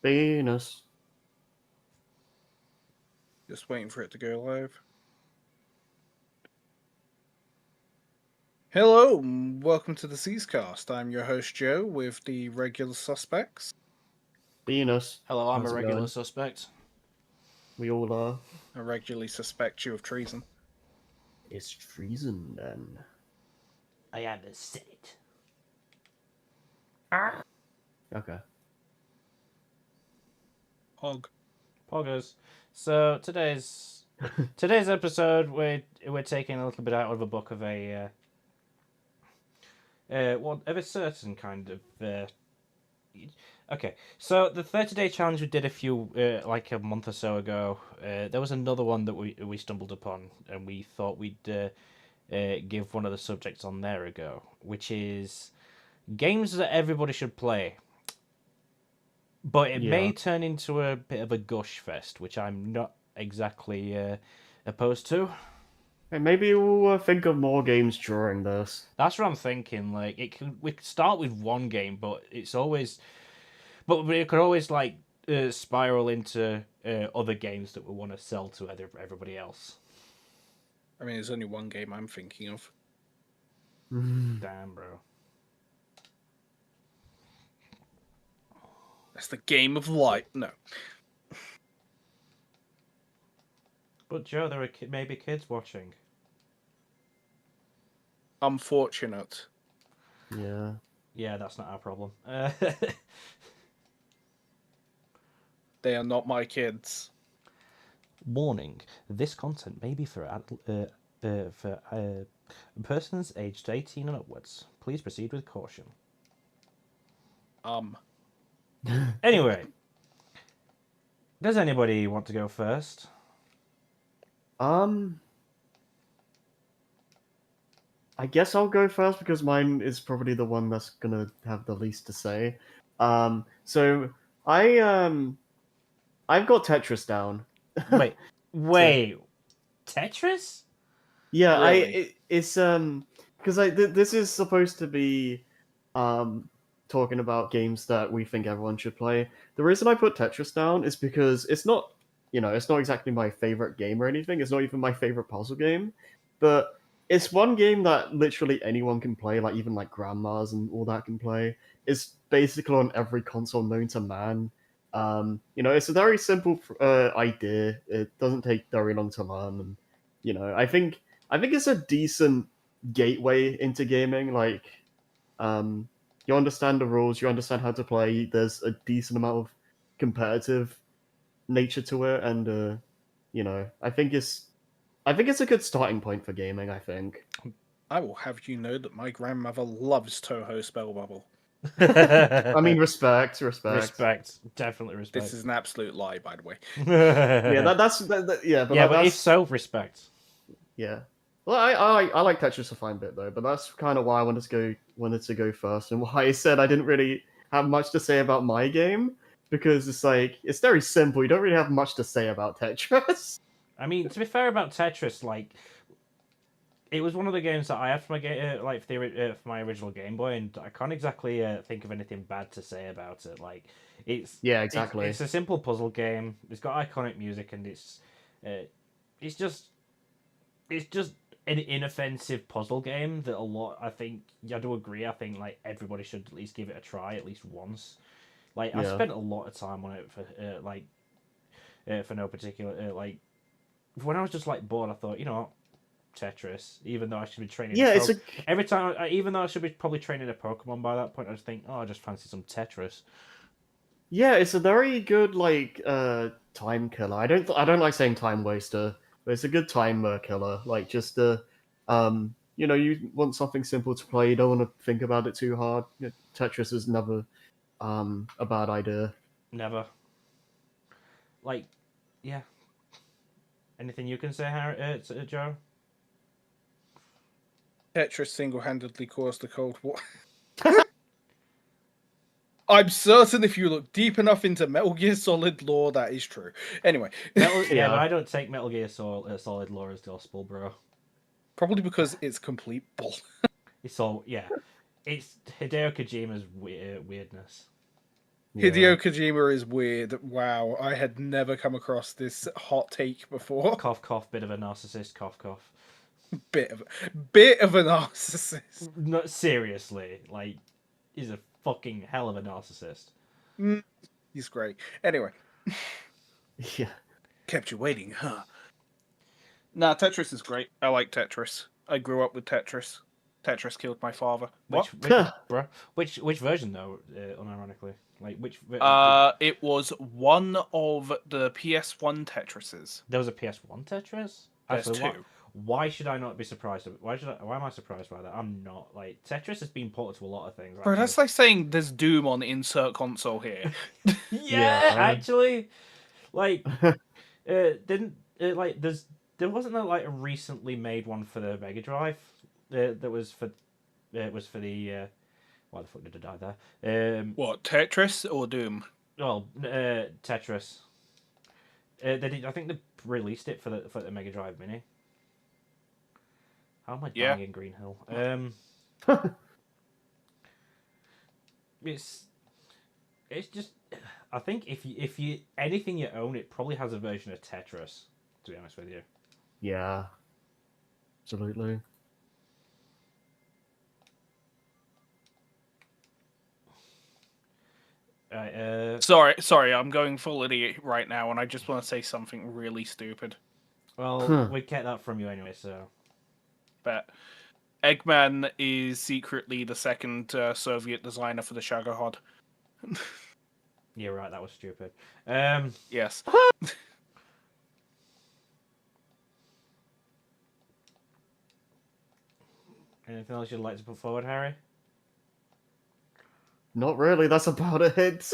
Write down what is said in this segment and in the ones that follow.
Venus. Just waiting for it to go live. Hello, and welcome to the SEESCast. I'm your host Joe with the regular suspects. Venus. Hello, I'm a How's it regular going? suspect. We all are. I regularly suspect you of treason. It's treason then. I am a Senate. Okay. Hog. Poggers. So today's episode, we're taking a little bit out of a book of a certain kind of. Okay, so the 30-day challenge we did like a month or so ago. There was another one that we stumbled upon, and we thought we'd give one of the subjects on there a go, which is games that everybody should play. But it Yeah. may turn into a bit of a gush fest, which I'm not exactly opposed to. Hey, maybe we'll think of more games during this. That's what I'm thinking. Like, we could start with one game, but it could always like spiral into other games that we want to sell to everybody else. I mean, there's only one game I'm thinking of. Damn, bro. That's the game of light. No. But Joe, there are maybe kids watching. Unfortunate. Yeah. Yeah, that's not our problem. They are not my kids. Warning: this content may be for persons aged 18 and upwards. Please proceed with caution. Anyway, does anybody want to go first? I guess I'll go first because mine is probably the one that's gonna have the least to say. So I've got Tetris down. Wait, Tetris? Yeah, Really? it's because this is supposed to be talking about games that we think everyone should play. The reason I put Tetris down is because it's not, it's not exactly my favorite game or anything. It's not even my favorite puzzle game, but it's one game that literally anyone can play, like even like grandmas and all that can play. It's basically on every console known to man. It's a very simple idea. It doesn't take very long to learn, and I think it's a decent gateway into gaming. Like, you understand the rules, you understand how to play. There's a decent amount of competitive nature to it, and I think it's a good starting point for gaming. I think. I will have you know that my grandmother loves Toho Spell Bubble. I mean, respect. Definitely respect. This is an absolute lie, by the way. Yeah, yeah, but yeah, that's if so, respect. yeah. Well, I like Tetris a fine bit though, but that's kind of why I wanted to go first, and why I said I didn't really have much to say about my game, because it's very simple. You don't really have much to say about Tetris. I mean, to be fair about Tetris, like, it was one of the games that I had for my for my original Game Boy, and I can't exactly think of anything bad to say about it. Like, Yeah, exactly. It's a simple puzzle game. It's got iconic music, and it's just an inoffensive puzzle game that I think, I do agree. I think like everybody should at least give it a try at least once. Like, I Yeah. spent a lot of time on it for no particular when I was just like bored. I thought, you know what, Tetris. Even though I should be training. Yeah, every time. Even though I should be probably training a Pokemon by that point, I just think, oh, I just fancy some Tetris. yeah, it's a very good time killer. I don't like saying time waster, but it's a good time killer. Like, just you want something simple to play. You don't want to think about it too hard. Tetris is never a bad idea. Never. Like, yeah. Anything you can say, Harry, Joe? Tetris single-handedly caused the Cold War. I'm certain if you look deep enough into Metal Gear Solid lore, that is true. Anyway. Yeah, but I don't take Metal Gear Solid lore as gospel, bro. Probably because it's complete bull. It's Hideo Kojima's weirdness. Hideo Kojima is weird. Wow, I had never come across this hot take before. Cough, cough. Bit of a narcissist. Cough, cough. Bit of a narcissist. No, seriously, like, he's a fucking hell of a narcissist. He's great. Anyway, Yeah. kept you waiting, huh? Nah, Tetris is great. I like Tetris. I grew up with Tetris. Tetris killed my father. What? Which version though? Unironically, like which? It was one of the PS1 Tetrises. There was a PS1 Tetris. There's Actually, two. why should I not be surprised? Why am I surprised by that? I'm not. Like, Tetris has been ported to a lot of things. Bro, that's like saying there's Doom on insert console here. Yeah, actually, like, didn't like there wasn't like a recently made one for the Mega Drive that was for it was for the why the fuck did I die there? What, Tetris or Doom? Well, Tetris. I think they released it for the Mega Drive Mini. How am I dying in Green Hill? It's just, I think if you anything you own, it probably has a version of Tetris. To be honest with you. Yeah. Absolutely. Sorry, I'm going full idiot right now, and I just want to say something really stupid. Well, we get that from you anyway, so. But Eggman is secretly the second Soviet designer for the Shagohod. Yeah, right. That was stupid. Yes. Anything else you'd like to put forward, Harry? Not really. That's about it. It's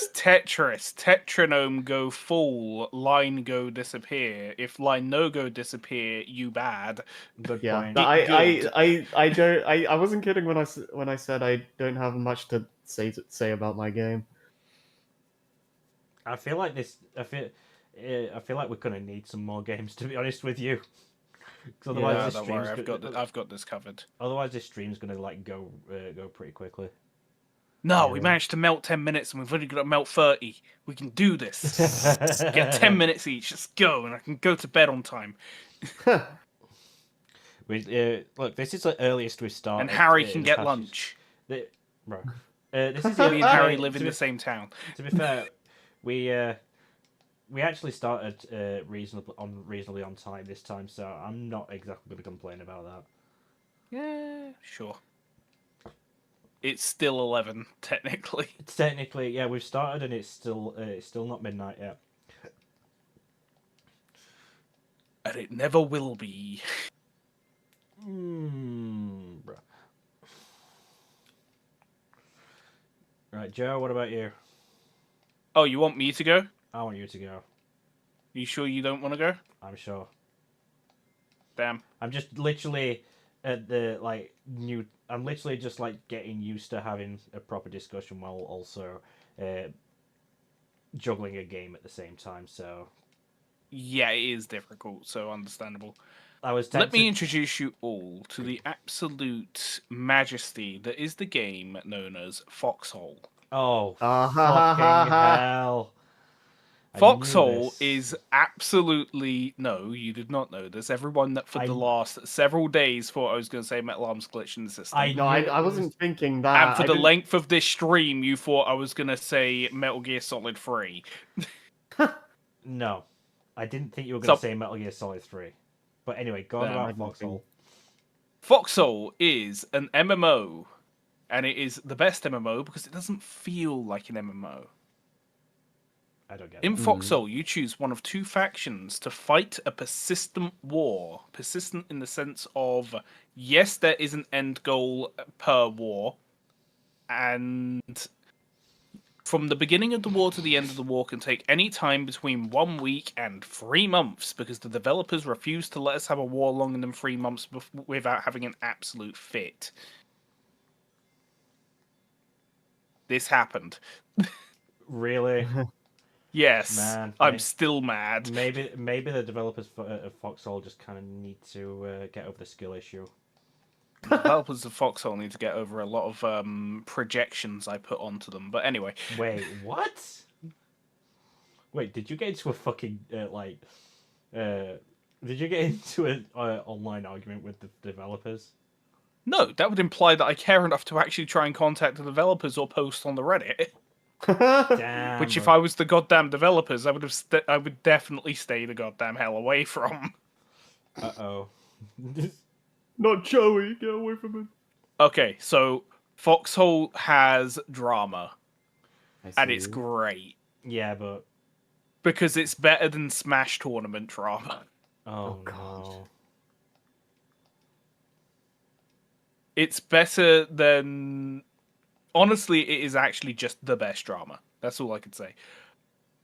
Tetris. Tetranome go full, line go disappear. If line no go disappear, you bad. Good Yeah, point. I wasn't kidding when I said I don't have much to say about my game. I feel like we're gonna need some more games, to be honest with you. Otherwise, don't worry, I've got this covered. Otherwise, this stream's gonna like go pretty quickly. No, we managed to melt 10 minutes, and we've only got to melt 30. We can do this. Get 10 minutes each. Let's go, and I can go to bed on time. Look, this is the earliest we've started. And Harry can get lunch. Bro, this is Me and Harry live in the same town. To be fair, we actually started reasonably on time this time, so I'm not exactly going to complain about that. Yeah, sure. It's still 11, technically. It's technically, yeah, we've started and it's still not midnight yet. And it never will be. Bro. Right, Joe, what about you? Oh, you want me to go? I want you to go. You sure you don't want to go? I'm sure. Damn. I'm just literally I'm literally just like getting used to having a proper discussion while also juggling a game at the same time. So yeah, it is difficult. So understandable. Let me introduce you all to the absolute majesty that is the game known as Foxhole. Oh, fucking hell. Foxhole is absolutely... No, you did not know this. Everyone that for the last several days thought I was going to say Metal Arms Glitch in the System. I wasn't thinking that. And for the length of this stream, you thought I was going to say Metal Gear Solid 3. No, I didn't think you were going to say Metal Gear Solid 3. But anyway, go on about Foxhole. Foxhole is an MMO, and it is the best MMO because it doesn't feel like an MMO. I don't get it. In Foxhole, you choose one of two factions to fight a persistent war. Persistent in the sense of, yes, there is an end goal per war, and from the beginning of the war to the end of the war can take any time between 1 week and 3 months, because the developers refuse to let us have a war longer than 3 months without having an absolute fit. This happened. Really? Yes, man, I'm still mad. Maybe the developers of Foxhole just kind of need to get over the skill issue. The developers of Foxhole need to get over a lot of projections I put onto them. But anyway, Wait, what? Wait, did you get into a fucking did you get into an online argument with the developers? no, that would imply that I care enough to actually try and contact the developers or post on the Reddit. Damn. Which, if bro. I was the goddamn developers, I would definitely stay the goddamn hell away from. Uh-oh. Not Joey, get away from him. Okay, so Foxhole has drama, I and it's see. great Yeah, but because it's better than Smash tournament drama. oh God. no. It's better than. Honestly, it is actually just the best drama. That's all I could say.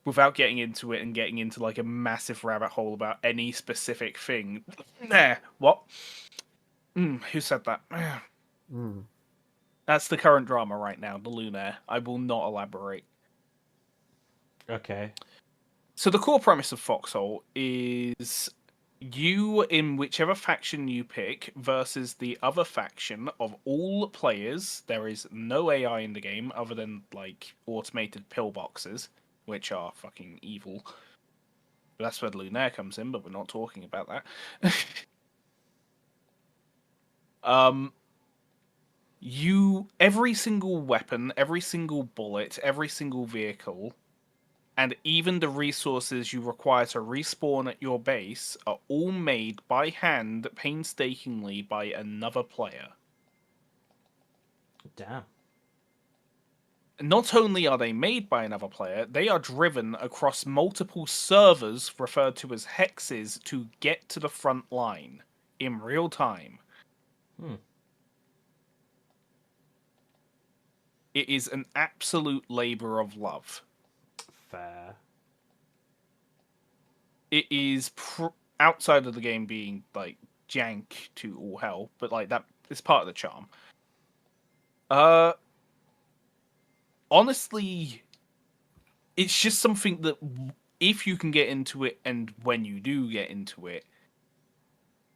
Without getting into it and getting into like a massive rabbit hole about any specific thing. Nah, what? Who said that? Mm. That's the current drama right now, the Lunaire. I will not elaborate. Okay. So the core premise of Foxhole is you in whichever faction you pick versus the other faction of all players. There is no AI in the game other than like automated pillboxes, which are fucking evil. But that's where the Lunaire comes in, but we're not talking about that. Every single weapon, every single bullet, every single vehicle, and even the resources you require to respawn at your base are all made by hand painstakingly by another player. Damn. Not only are they made by another player, they are driven across multiple servers referred to as hexes to get to the front line in real time. It is an absolute labor of love. Fair. It is outside of the game being like jank to all hell, but like that is part of the charm. Honestly, it's just something that if you can get into it, and when you do get into it,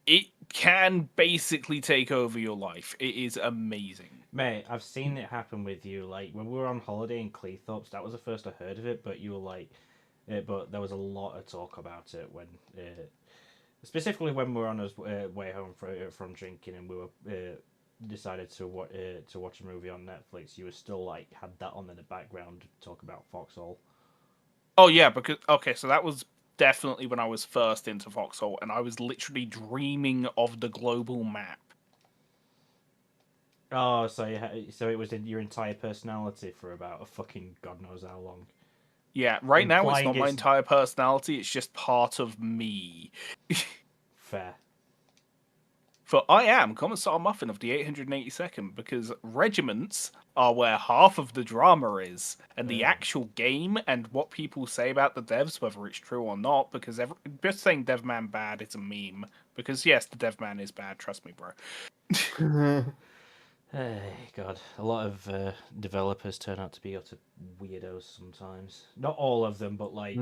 it can basically take over your life. It is amazing. Mate, I've seen it happen with you. Like when we were on holiday in Cleethorpes, that was the first I heard of it. But you were like, but there was a lot of talk about it when, specifically when we were on our way home from drinking, and we were decided to watch a movie on Netflix. You were still like had that on in the background to talk about Foxhole. Oh yeah, because okay, so that was definitely when I was first into Foxhole, and I was literally dreaming of the global map. Oh, so so it was in your entire personality for about a fucking god knows how long. Yeah, right now it's Implying not my it's- entire personality, it's just part of me. Fair. For I am Commissar Muffin of the 882nd, because regiments are where half of the drama is, and the Yeah. actual game and what people say about the devs, whether it's true or not, because just saying Devman bad is a meme. Because yes, the Devman is bad, trust me, bro. Hey, God. A lot of developers turn out to be utter weirdos sometimes. Not all of them, but like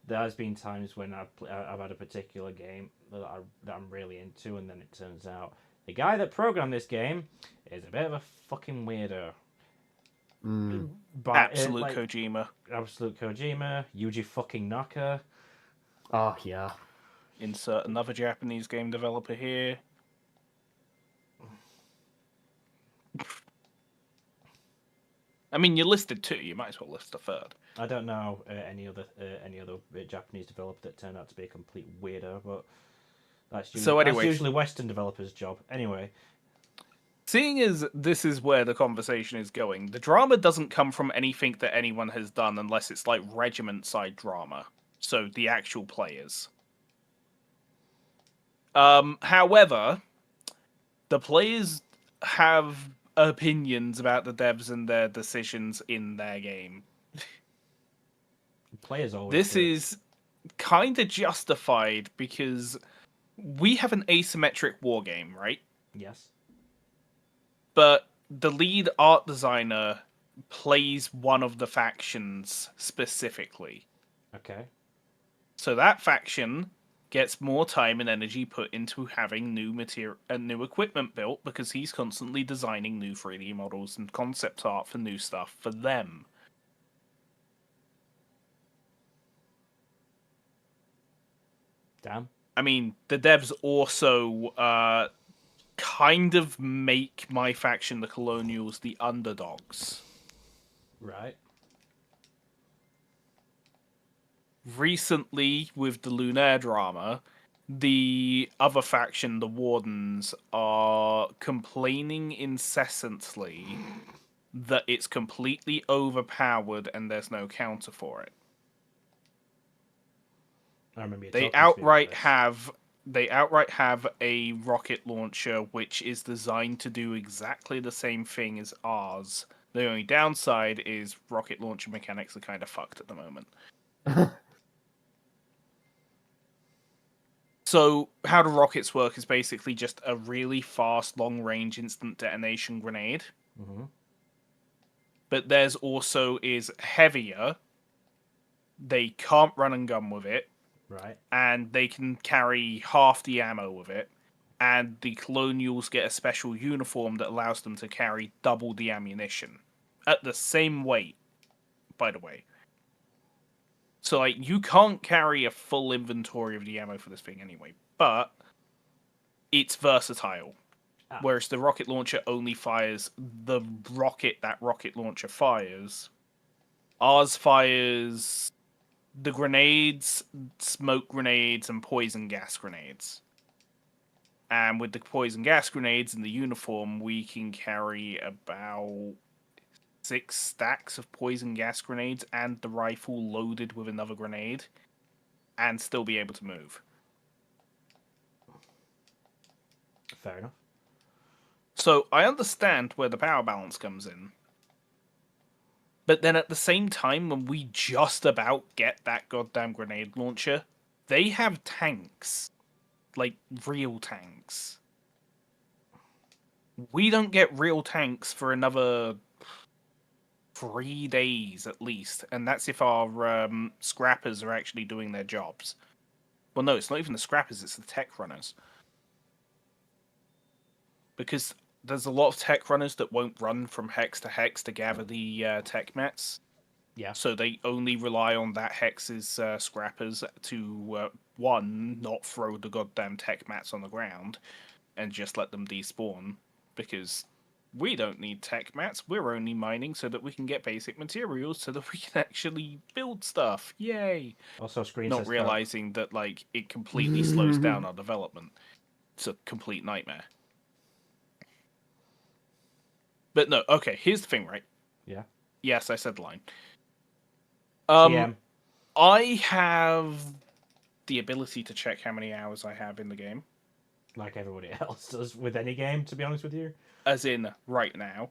there has been times when I've had a particular game that I'm really into, and then it turns out the guy that programmed this game is a bit of a fucking weirdo. But, Absolute like, Kojima. Absolute Kojima, Yuji fucking Naka. Oh, yeah. Insert another Japanese game developer here. I mean, you listed two. You might as well list a third. I don't know any other Japanese developer that turned out to be a complete weirdo, but that's usually Western developers' job. Anyway, seeing as this is where the conversation is going, the drama doesn't come from anything that anyone has done unless it's like regiment side drama. So the actual players. However, the players have opinions about the devs and their decisions in their game. players always. This is kind of justified because we have an asymmetric war game, right? Yes. But the lead art designer plays one of the factions specifically. Okay. So that faction gets more time and energy put into having new material and new equipment built because he's constantly designing new 3D models and concept art for new stuff for them. Damn. I mean, the devs also kind of make my faction, the Colonials, the underdogs. Right. Recently, with the Lunaire drama, the other faction, the Wardens, are complaining incessantly that it's completely overpowered and there's no counter for it. I remember you They talking to me about outright this. have a rocket launcher which is designed to do exactly the same thing as ours. The only downside is rocket launcher mechanics are kind of fucked at the moment. So how the rockets work is basically just a really fast, long-range instant detonation grenade. Mm-hmm. But theirs also is heavier. They can't run and gun with it. Right. And they can carry half the ammo with it. And the Colonials get a special uniform that allows them to carry double the ammunition. At the same weight, by the way. So, like, you can't carry a full inventory of the ammo for this thing anyway. But it's versatile. Ah. Whereas the rocket launcher only fires the rocket that rocket launcher fires. Ours fires the grenades, smoke grenades, and poison gas grenades. And with the poison gas grenades in the uniform, we can carry about 6 stacks of poison gas grenades and the rifle loaded with another grenade, and still be able to move. Fair enough. So I understand where the power balance comes in. But then at the same time, when we just about get that goddamn grenade launcher, they have tanks. Like, real tanks. We don't get real tanks for another 3 days at least. And that's if our scrappers are actually doing their jobs. Well, no, it's not even the scrappers, it's the tech runners. Because there's a lot of tech runners that won't run from hex to hex to gather the tech mats. Yeah. So they only rely on that hex's scrappers to, one, not throw the goddamn tech mats on the ground and just let them despawn. Because we don't need tech mats, we're only mining so that we can get basic materials so that we can actually build stuff. Yay! Also, screen Not says realizing that, like, it completely slows down our development. It's a complete nightmare. But no, okay, here's the thing, right? Yeah. Yes, I said the line. TM. I have the ability to check how many hours I have in the game. Like everybody else does with any game, to be honest with you. As in, right now.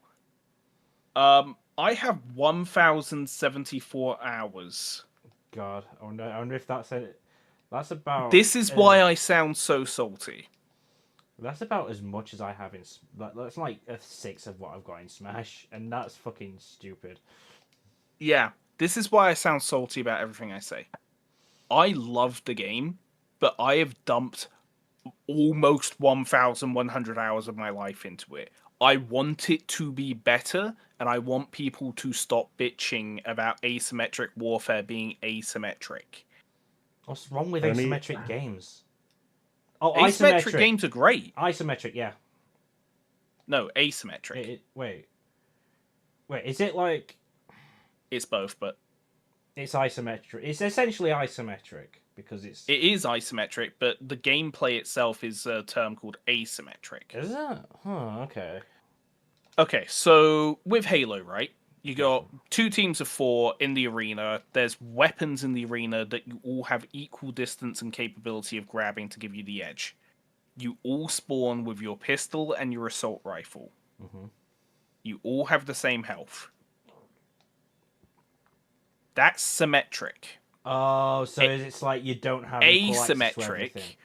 I have 1,074 hours. God, I wonder if that's it. That's about. This is why I sound so salty. That's about as much as I have in. That's like a sixth of what I've got in Smash, and that's fucking stupid. Yeah, this is why I sound salty about everything I say. I love the game, but I have dumped almost 1,100 hours of my life into it. I want it to be better, and I want people to stop bitching about asymmetric warfare being asymmetric. What's wrong with Only- asymmetric games? Oh, Asymmetric games are great. Isometric, yeah. No, asymmetric. Wait, is it like It's both, but it's isometric? It's essentially isometric because it's. it is isometric, but the gameplay itself is a term called asymmetric. Is it? Huh. Okay. Okay, so with Halo, right? You got 2 teams of 4 in the arena. There's weapons in the arena that you all have equal distance and capability of grabbing to give you the edge. You all spawn with your pistol and your assault rifle. Mm-hmm. You all have the same health. That's symmetric. Oh, so it's like you don't have equal access to Asymmetric. everything.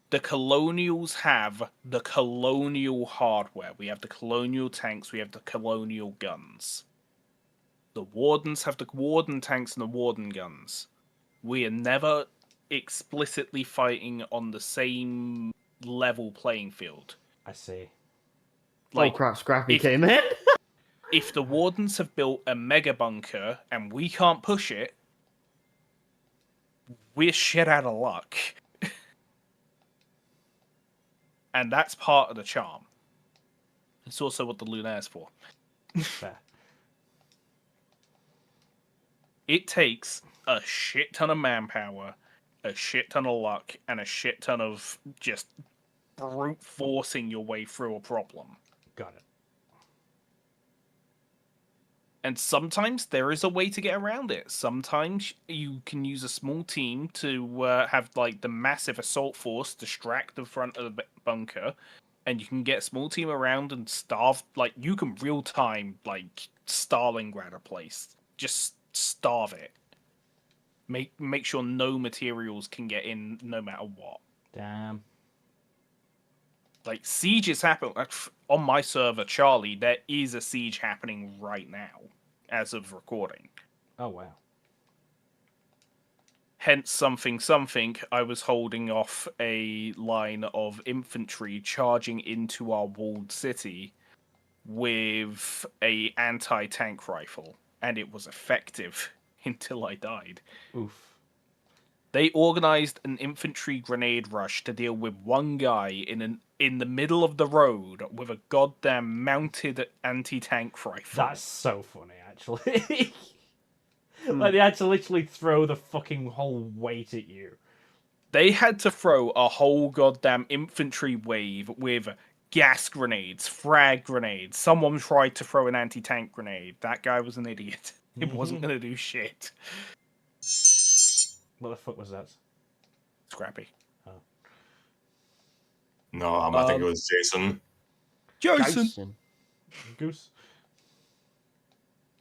The Colonials have the Colonial hardware. We have the Colonial tanks. We have the Colonial guns. The Wardens have the Warden tanks and the Warden guns. We are never explicitly fighting on the same level playing field. I see. Oh crap, Scrappy if- came in. If the Wardens have built a mega bunker and we can't push it, we're shit out of luck. And that's part of the charm. It's also what the Lunaire's for. Fair. It takes a shit ton of manpower, a shit ton of luck, and a shit ton of just brute forcing your way through a problem. Got it. And sometimes there is a way to get around it. Sometimes you can use a small team to have like the massive assault force distract the front of the bunker, and you can get a small team around and starve. Like you can real time like Stalingrad a place. Just starve it. Make sure no materials can get in, no matter what. Damn. Like sieges happen on my server, Charlie. There is a siege happening right now, as of recording. Oh wow. Hence, something. I was holding off a line of infantry charging into our walled city with a anti-tank rifle, and it was effective until I died. Oof. They organized an infantry grenade rush to deal with one guy in the middle of the road with a goddamn mounted anti-tank rifle. That's so funny, actually. Like, they had to literally throw the fucking whole weight at you. They had to throw a whole goddamn infantry wave with gas grenades, frag grenades. Someone tried to throw an anti-tank grenade. That guy was an idiot. It wasn't going to do shit. What the fuck was that? Scrappy. No, I think it was Jason. Jason! Goose.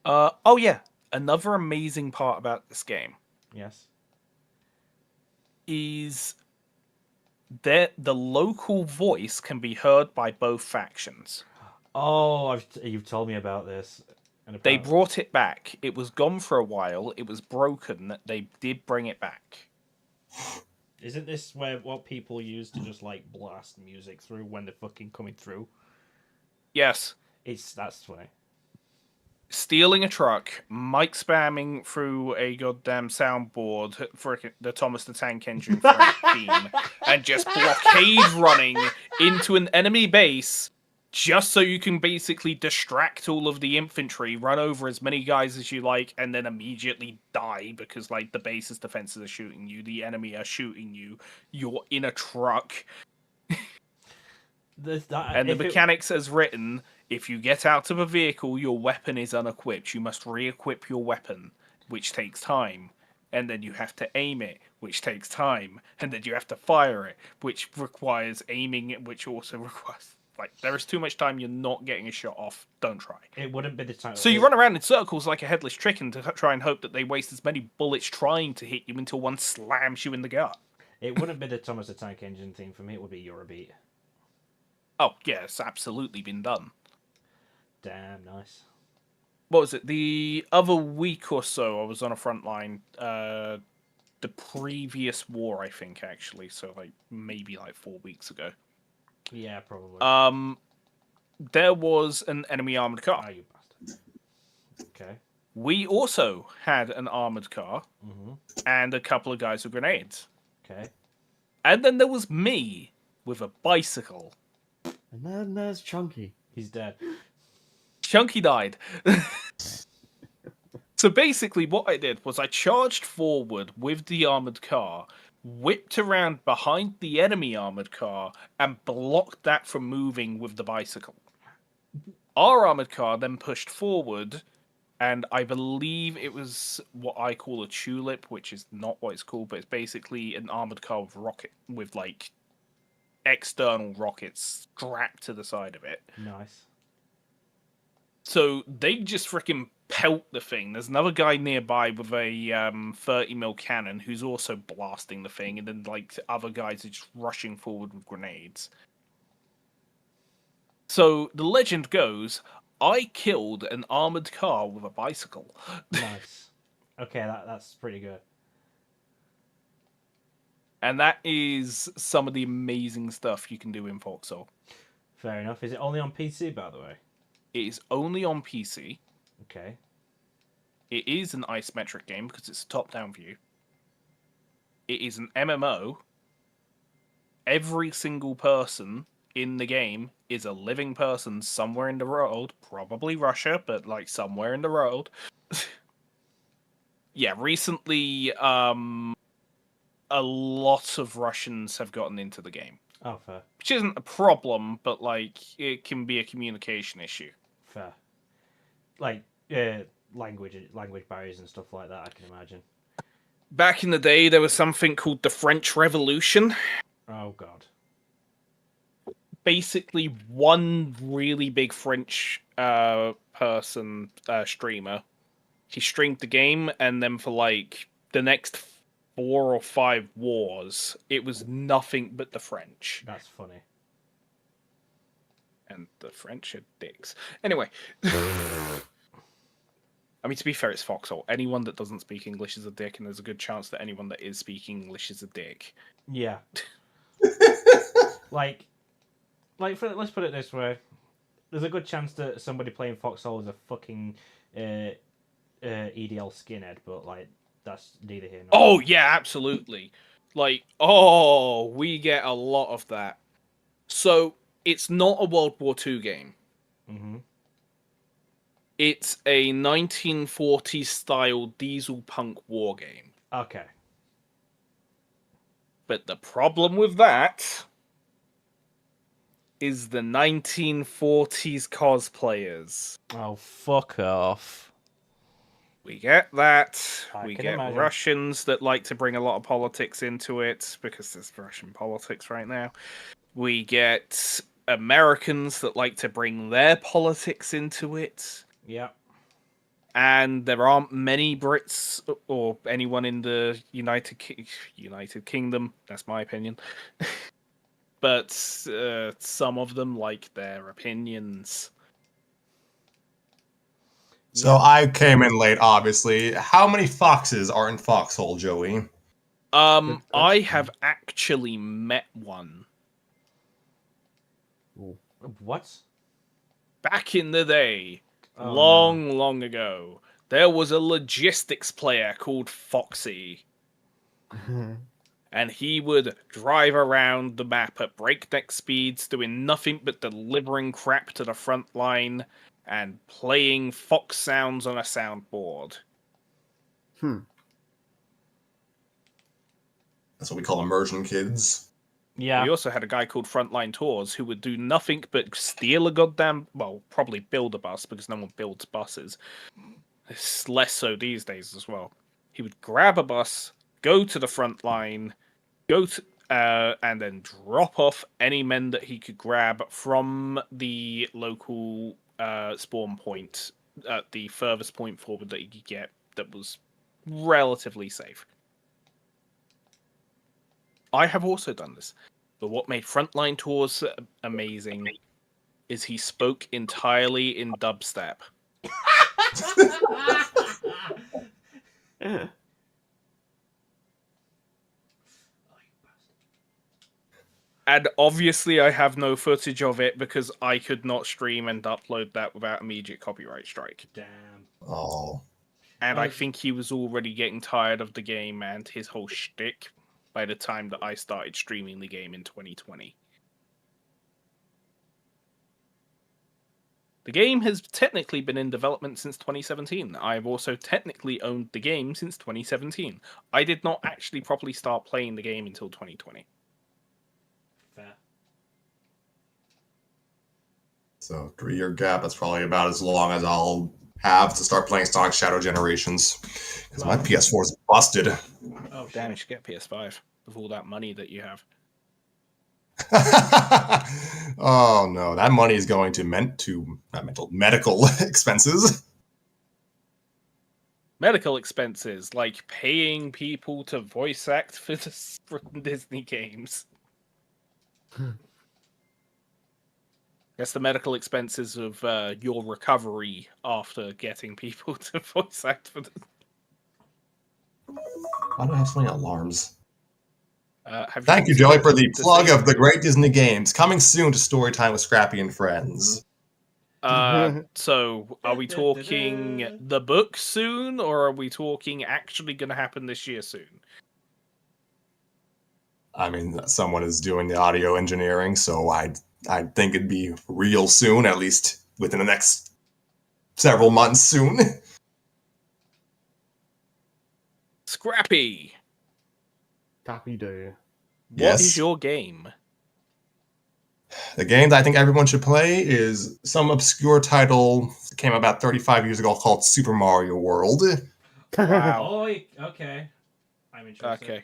Oh yeah. Another amazing part about this game Yes. is that the local voice can be heard by both factions. Oh, you've told me about this. And They apparently- brought it back. It was gone for a while. It was broken. They did bring it back. Isn't this what people use to just like blast music through when they're fucking coming through? Yes. That's funny. Stealing a truck, mic spamming through a goddamn soundboard for the Thomas the Tank Engine theme, and just blockade running into an enemy base just so you can basically distract all of the infantry, run over as many guys as you like, and then immediately die because like the base's defenses are shooting you, the enemy are shooting you, you're in a truck. And the mechanics as written, if you get out of a vehicle, your weapon is unequipped. You must re-equip your weapon, which takes time. And then you have to aim it, which takes time. And then you have to fire it, which requires aiming, which also requires... Like, there is too much time you're not getting a shot off. Don't try. It wouldn't be the time. So you run around in circles like a headless chicken to try and hope that they waste as many bullets trying to hit you until one slams you in the gut. It wouldn't be the Thomas the Tank Engine theme for me. It would be Eurobeat. Oh, yeah, it's absolutely been done. Damn nice. What was it? The other week or so, I was on a front line. The previous war, I think, actually. So, like, maybe like 4 weeks ago. Yeah, probably. There was an enemy armored car. Oh, you bastard. Okay. We also had an armored car and a couple of guys with grenades. Okay. And then there was me with a bicycle. And then there's Chunky. He's dead. Chunky died. So basically what I did was I charged forward with the armored car, whipped around behind the enemy armored car, and blocked that from moving with the bicycle. Our armored car then pushed forward, and I believe it was what I call a tulip, which is not what it's called, but it's basically an armored car with like external rockets strapped to the side of it. Nice. So they just freaking pelt the thing. There's another guy nearby with a 30mm cannon who's also blasting the thing, and then like other guys are just rushing forward with grenades. So the legend goes, I killed an armored car with a bicycle. Nice. Okay, that's pretty good. And that is some of the amazing stuff you can do in Foxhole. Fair enough. Is it only on PC, by the way? It is only on PC. Okay. It is an isometric game because it's a top-down view. It is an MMO. Every single person in the game is a living person somewhere in the world, probably Russia, but like somewhere in the world. Yeah, recently, a lot of Russians have gotten into the game, Oh, fair. which isn't a problem, but like it can be a communication issue. Fair. Like, language barriers and stuff like that, I can imagine. Back in the day, there was something called the French Revolution. Oh, God. Basically, one really big French person, streamer, he streamed the game, and then for like the next 4 or 5 wars, it was nothing but the French. That's funny. And the French are dicks. Anyway. I mean, to be fair, it's Foxhole. Anyone that doesn't speak English is a dick, and there's a good chance that anyone that is speaking English is a dick. Yeah. like, let's put it this way. There's a good chance that somebody playing Foxhole is a fucking EDL skinhead, but, like, that's neither here nor Oh, there. yeah, absolutely. Like, oh, we get a lot of that. So, it's not a World War II game. Mm-hmm. It's a 1940s style diesel punk war game. Okay. But the problem with that is the 1940s cosplayers. Oh, fuck off. We get that. I We can get imagine. Russians that like to bring a lot of politics into it because there's Russian politics right now. We get Americans that like to bring their politics into it. Yeah. And there aren't many Brits or anyone in the United Kingdom. That's my opinion. But some of them like their opinions. So I came in late, obviously. How many foxes are in Foxhole, Joey? Good I question. have actually met one. What? Back in the day, Oh, long ago, there was a logistics player called Foxy. And he would drive around the map at breakneck speeds, doing nothing but delivering crap to the front line and playing fox sounds on a soundboard. That's what we call immersion kids. Yeah. We also had a guy called Frontline Tours who would do nothing but steal a goddamn... Well, probably build a bus, because no one builds buses. It's less so these days as well. He would grab a bus, go to the front line, and then drop off any men that he could grab from the local spawn point at the furthest point forward that he could get that was relatively safe. I have also done this, but what made Frontline Tours amazing is he spoke entirely in dubstep. Yeah. And obviously I have no footage of it because I could not stream and upload that without immediate copyright strike. Damn. Oh. And I think he was already getting tired of the game and his whole shtick by the time that I started streaming the game in 2020. The game has technically been in development since 2017. I've also technically owned the game since 2017. I did not actually properly start playing the game until 2020. Fair. So 3-year gap, that's probably about as long as I'll have to start playing Sonic Shadow Generations. Because my PS4 is busted. Oh, Damn, you should get a PS5 with all that money that you have. Oh no, that money is going to medical expenses. Medical expenses, like paying people to voice act for the Disney games. That's the medical expenses of your recovery after getting people to voice act for the... Why do I have so many alarms? Thank you, Joey, for the plug of the great Disney games. Coming soon to Storytime with Scrappy and Friends. So, are we talking the book soon, or are we talking actually going to happen this year soon? I mean, someone is doing the audio engineering, so I think it'd be real soon, at least within the next several months soon. Scrappy, Happy day. what is Yes. your game? The game that I think everyone should play is some obscure title that came about 35 years ago called Super Mario World. Wow. Oh, okay. I'm interested. Okay,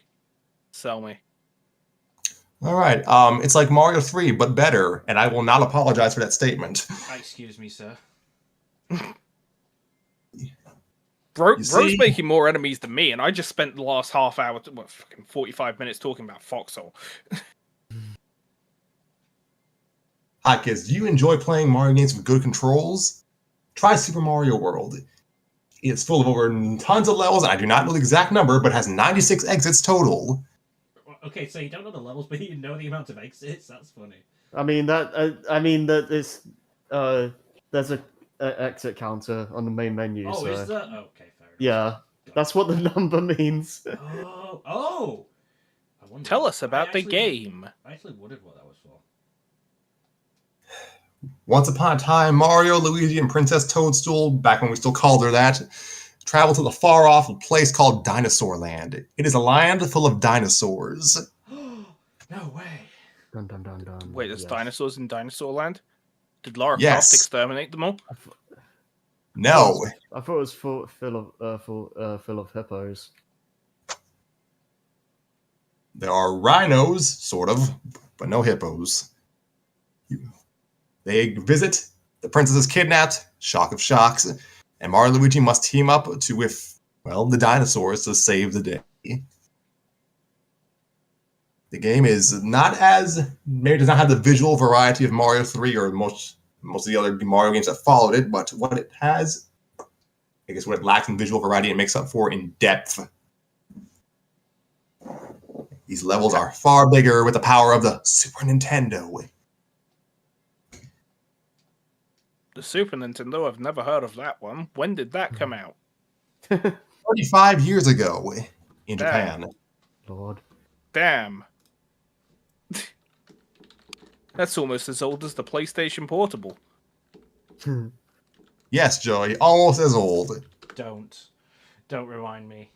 sell me. All right, it's like Mario 3, but better, and I will not apologize for that statement. Excuse me, sir. Bro's see- making more enemies than me, and I just spent the last half hour, fucking 45 minutes talking about Foxhole. Hi, kids, do you enjoy playing Mario games with good controls? Try Super Mario World. It's full of over tons of levels, and I do not know the exact number, but has 96 exits total. Okay, so you don't know the levels, but you know the amount of exits. That's funny. I mean that is there's a exit counter on the main menu. Oh, so is that? Okay, fair enough. yeah, that's what the number means. Oh! I wonder. Tell us about the actually- game. I actually wondered what that was for. Once upon a time, Mario, Luigi, and Princess Toadstool, back when we still called her that, traveled to the far-off place called Dinosaur Land. It is a land full of dinosaurs. No way. Dun, dun, dun, dun. Wait, there's Yes. dinosaurs in Dinosaur Land? Did Lara Yes. Croft exterminate them all? No. I thought it was full of hippos. There are rhinos, sort of, but no hippos. They visit, the princess is kidnapped, shock of shocks, and Mario and Luigi must team up with the dinosaurs to save the day. The game is maybe does not have the visual variety of Mario 3 or most of the other Mario games that followed it, but what it has, I guess what it lacks in visual variety, it makes up for in depth. These levels are far bigger with the power of the Super Nintendo. The Super Nintendo, I've never heard of that one. When did that come out? 35 years ago in Japan. Lord. Damn. That's almost as old as the PlayStation Portable. Yes, Joey, almost as old. Don't remind me.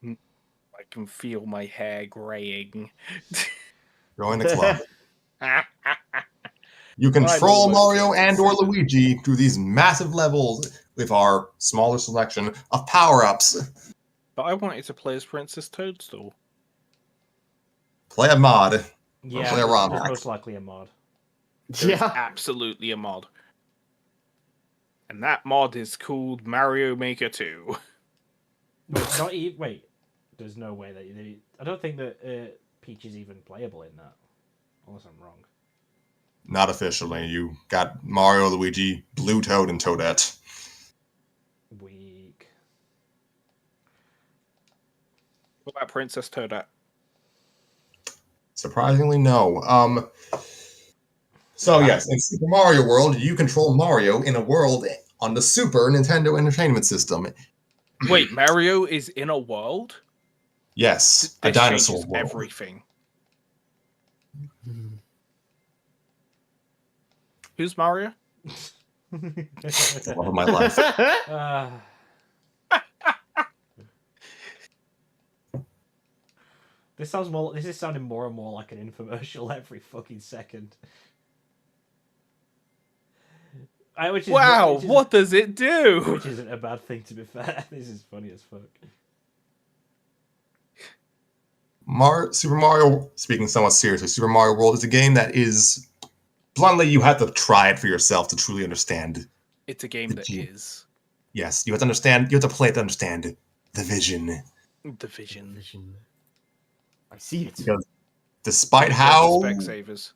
I can feel my hair graying. Join the club. You control almost Mario 27. and or Luigi through these massive levels with our smaller selection of power-ups. But I wanted to play as Princess Toadstool. Play a mod. Yeah, play a ROM there's hack. most likely a mod. There's Yeah. absolutely a mod. And that mod is called Mario Maker 2. Wait, there's no way that I don't think that Peach is even playable in that, unless I'm wrong. Not officially. You got Mario, Luigi, Blue Toad, and Toadette. Weak. What about Princess Toadette? Surprisingly, no. So yes, in Super Mario World, you control Mario in a world on the Super Nintendo Entertainment System. Wait, Mario is in a world? Yes, a This dinosaur changes world. everything. Who's Mario? The love of my life. This is sounding more and more like an infomercial every fucking second. What does it do? Which isn't a bad thing, to be fair. This is funny as fuck. Super Mario, speaking somewhat seriously, Super Mario World is a game that is, bluntly, you have to try it for yourself to truly understand. It's a game that is. Yes, you have to play it to understand the vision. Division. Vision. I see it. Because despite how Specsavers.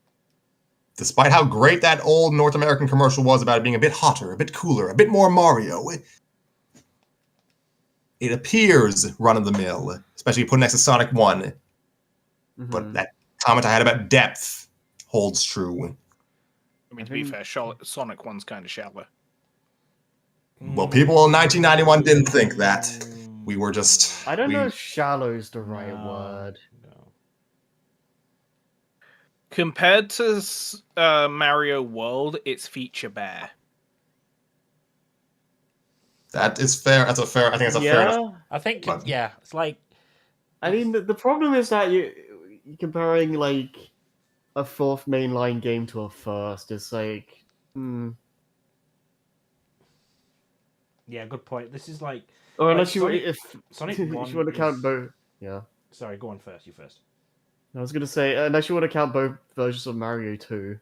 great that old North American commercial was about it being a bit hotter, a bit cooler, a bit more Mario, it it appears run-of-the-mill, especially put next to Sonic 1. But Mhm. that comment I had about depth holds true. I mean, to be fair, Sonic 1's kind of shallow. Well, people in 1991 didn't think that. We were just... I don't we- know if shallow's the right No, word. no. Compared to Mario World, it's feature bare. That is fair. That's a fair... I think that's a fair enough. Yeah, I think, But- yeah, it's like... I mean the problem is that you're comparing like a fourth mainline game to a first. It's like, Yeah, good point. This is like... or Like, unless you Sonic- if Sonic if 1 you want to count is- both. Yeah, Sorry, go on first. You first. I was gonna say unless you want to count both versions of Mario 2.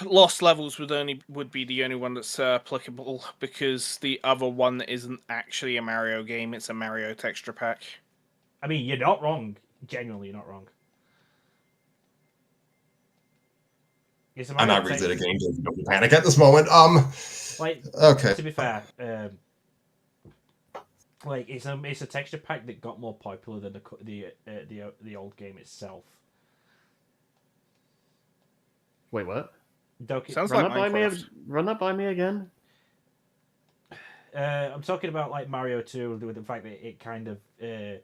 Lost Levels would be the only one that's applicable because the other one isn't actually a Mario game; it's a Mario texture pack. I mean, you're not wrong. Genuinely, you're not wrong. It's a I'm Mario not text- revisiting Doki Doki Panic at this moment. Like, Okay. to be fair, like it's a texture pack that got more popular than the old game itself. Wait, what? Doki, Sounds Run like that by me. Minecraft. Run that by me again. I'm talking about like Mario 2 with the fact that it kind of I'm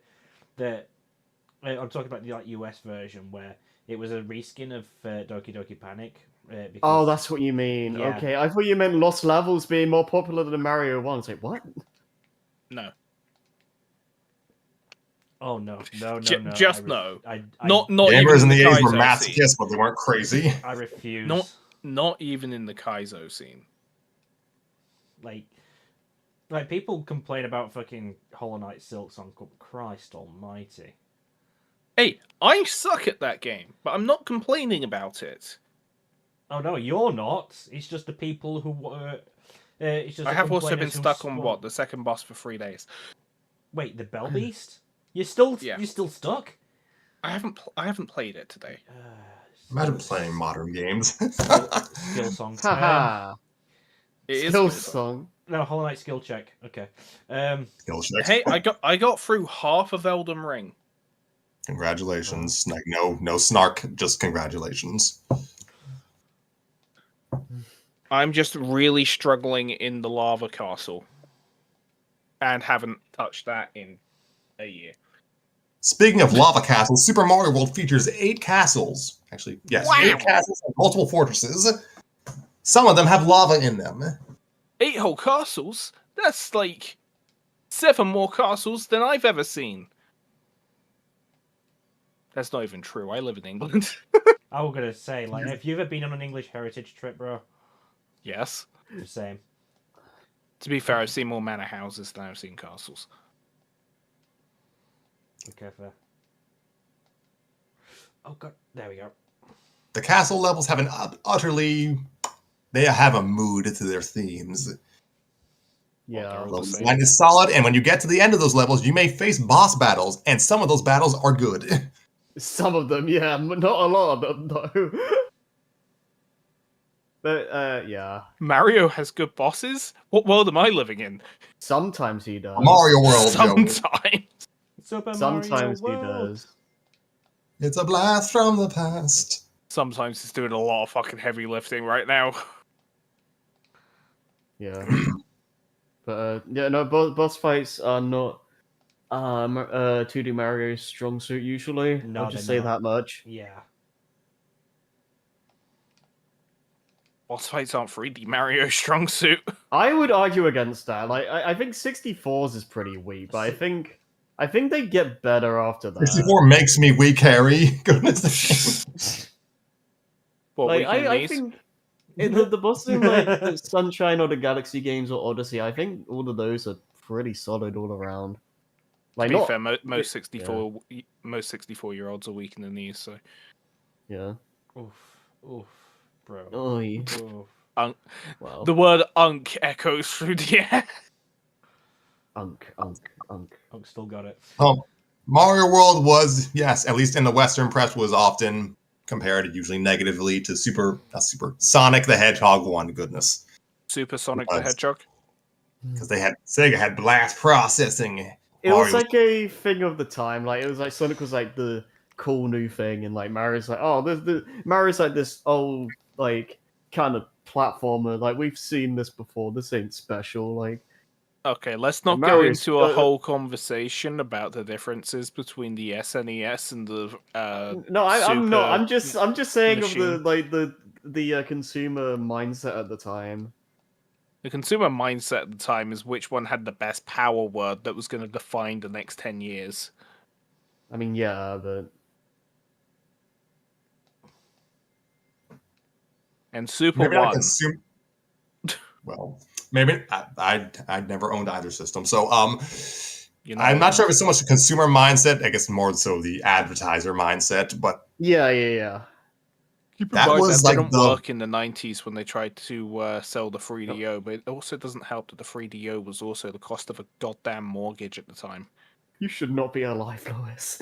talking about the like US version where it was a reskin of Doki Doki Panic. Because, Oh, that's what you mean. Yeah. Okay, I thought you meant Lost Levels being more popular than Mario 1. It's like, what? No, Oh no. no. I Not Gamers even in the 80s were Kaizo masochists, scene. but they weren't crazy. I refuse. Not even in the Kaizo scene. Like people complain about fucking Hollow Knight Silksong. Christ Almighty! Hey, I suck at that game, but I'm not complaining about it. Oh no, you're not. It's just the people who. It's just I the have also been complainers who stuck on support- the second boss for 3 days. Wait, the Bell Beast? You're still stuck. I haven't played it today. Imagine playing modern games. Skill song. Haha. It is Skill good. song. No, Hollow Knight skill check. Okay. Skill checks. Hey, I got through half of Elden Ring. Congratulations. Like no snark, just congratulations. I'm just really struggling in the lava castle, and haven't touched that in a year. Speaking of lava castles, Super Mario World features 8 castles. Actually, yes, Wow. 8 castles and multiple fortresses. Some of them have lava in them. 8 whole castles? That's like 7 more castles than I've ever seen. That's not even true. I live in England. I was gonna say, like, have you ever been on an English heritage trip, bro? Yes. The same. To be fair, I've seen more manor houses than I've seen castles. Okay, fair. Oh god, there we go. The castle levels have they have a mood to their themes. Yeah. Well, Level same. design is solid, and when you get to the end of those levels, you may face boss battles, and some of those battles are good. Some of them, yeah, not a lot of them though. But yeah, Mario has good bosses? What world am I living in? sometimes he does. Mario World, Joe. Sometimes. Super Sometimes he Mario World. does. It's a blast from the past. Sometimes it's doing a lot of fucking heavy lifting right now. Yeah. But yeah, no, boss fights are not 2D Mario's strong suit usually. No, I'll just they're say not. that much. Yeah. Boss fights aren't 3D Mario's strong suit. I would argue against that. Like, I think 64's is pretty weak, but I think they get better after that. 64 makes me weak, Harry. Goodness. What, Like, weakening I knees? think the bosses in like the Sunshine or the Galaxy games or Odyssey, I think all of those are pretty solid all around. Like, To be not fair, most 64-year-olds are weak in the knees, so... yeah. Oof, bro. Oh, Oof. wow. The word unk echoes through the air. Unk. I've still got it. Mario World was, yes, at least in the Western press, was often compared, usually negatively, to Sonic the Hedgehog 1. Goodness. Super Sonic the was. Hedgehog. Because Sega had blast processing. It was Mario like a thing of the time. Like it was like Sonic was like the cool new thing, and like Mario's like, oh, Mario's like this old like kind of platformer. Like we've seen this before. This ain't special. Like Okay, let's not go Mario's into a whole conversation about the differences between the SNES and the no, I'm not. Super I'm just saying of the machine. like the consumer mindset at the time. The consumer mindset at the time is which one had the best power word that was going to define the next 10 years. I mean, yeah, but And Super maybe not 1. consumer. Well, maybe I never owned either system, so You know, I'm not sure if it's so much a consumer mindset. I guess more so the advertiser mindset, but yeah. keep in that mind was that like didn't the work in the 90s when they tried to sell the 3DO, but it also doesn't help that the 3DO was also the cost of a goddamn mortgage at the time. You should not be alive, Lewis.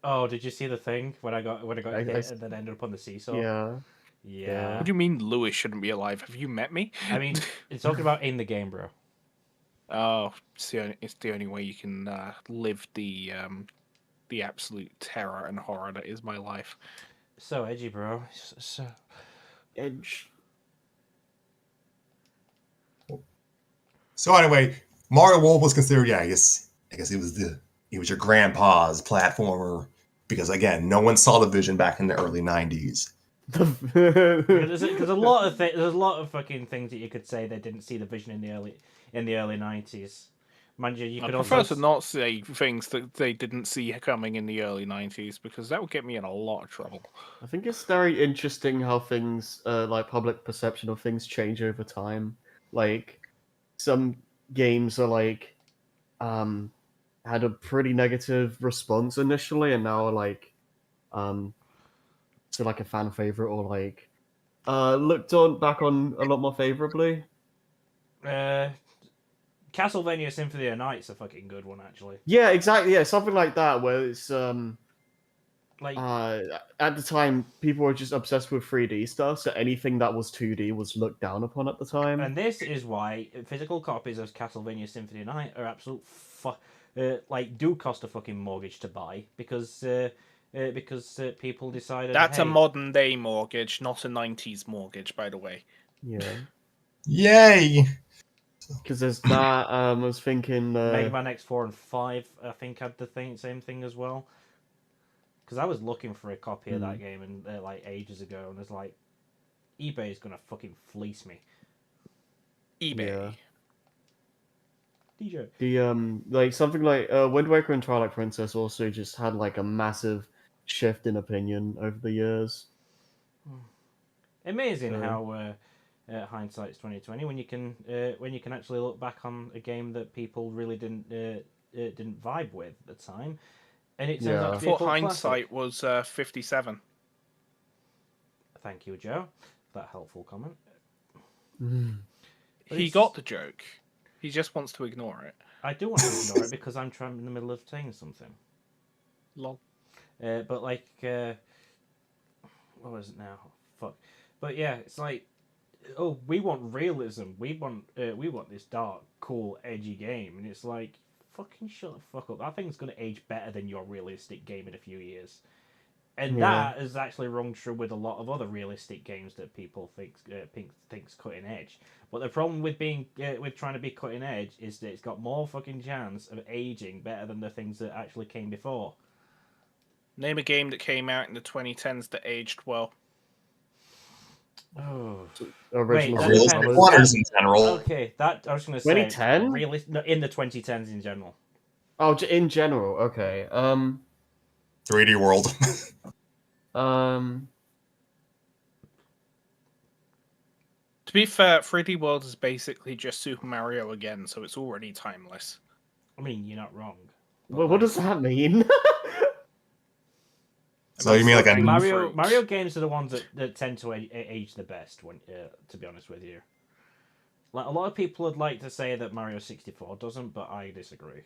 Oh, did you see the thing when I got I- hit and then ended up on the seesaw? Yeah. Yeah. What do you mean Lewis shouldn't be alive? Have you met me? I mean, it's talking about in the game, bro. Oh, it's the only way you can live the absolute terror and horror that is my life. So edgy, bro. So Edge. so anyway. Mario World was considered, I guess it was your grandpa's platformer because again, no one saw the vision back in the early '90s. because there's a lot of there's a lot of fucking things that you could say they didn't see the vision in the early 90s. Mind you, you I could prefer also to not say things that they didn't see coming in the early 90s because that would get me in a lot of trouble. I think it's very interesting how things, like public perception of things, change over time. Like some games are like, had a pretty negative response initially, and now are like, so like a fan favorite or like, looked on back on a lot more favorably. Castlevania Symphony of the Night's a fucking good one, actually. Yeah, exactly. Yeah, something like that where it's Like, at the time people were just obsessed with 3D stuff, so anything that was 2D was looked down upon at the time. and this is why physical copies of Castlevania Symphony of the Night are absolute like do cost a fucking mortgage to buy because people decided That's a hey, modern day mortgage, not a 90s mortgage, by the way. Yeah, Yay! because there's that. I was thinking. Mega Man X4 and 5 I think had the same thing as well. Because I was looking for a copy of that game and like ages ago, and it's like eBay is gonna fucking fleece me. eBay. Yeah. DJ. The like something like Wind Waker and Twilight Princess also just had like a massive shift in opinion over the years. Amazing So- how hindsight's 2020 when you can actually look back on a game that people really didn't vibe with at the time, and it turns Yeah. out I to be a thought cult hindsight classic. was 57. Thank you, Joe, for that helpful comment. But He it's- got the joke. He just wants to ignore it. I do want to ignore it because I'm trying in the middle of saying something. Lol. But like, what was it now? Fuck. But yeah, it's like, oh, we want realism. We want this dark, cool, edgy game, and it's like, fucking shut the fuck up. That thing's gonna age better than your realistic game in a few years. And Yeah. that is actually rung true with a lot of other realistic games that people thinks cutting edge. But the problem with being with trying to be cutting edge is that it's got more fucking chance of aging better than the things that actually came before. Name a game that came out in the 2010s that aged well. Oh, Original that Realistic depends. wonders in general. okay. That I was going to say 2010? no, in the 2010s in general. Oh, in general, okay. 3D World. Um, To be fair, 3D World is basically just Super Mario again, so it's already timeless. I mean, you're not wrong. But what like, does that mean? So you mean like a Mario games are the ones that tend to age the best. When to be honest with you, like a lot of people would like to say that Mario 64 doesn't, but I disagree.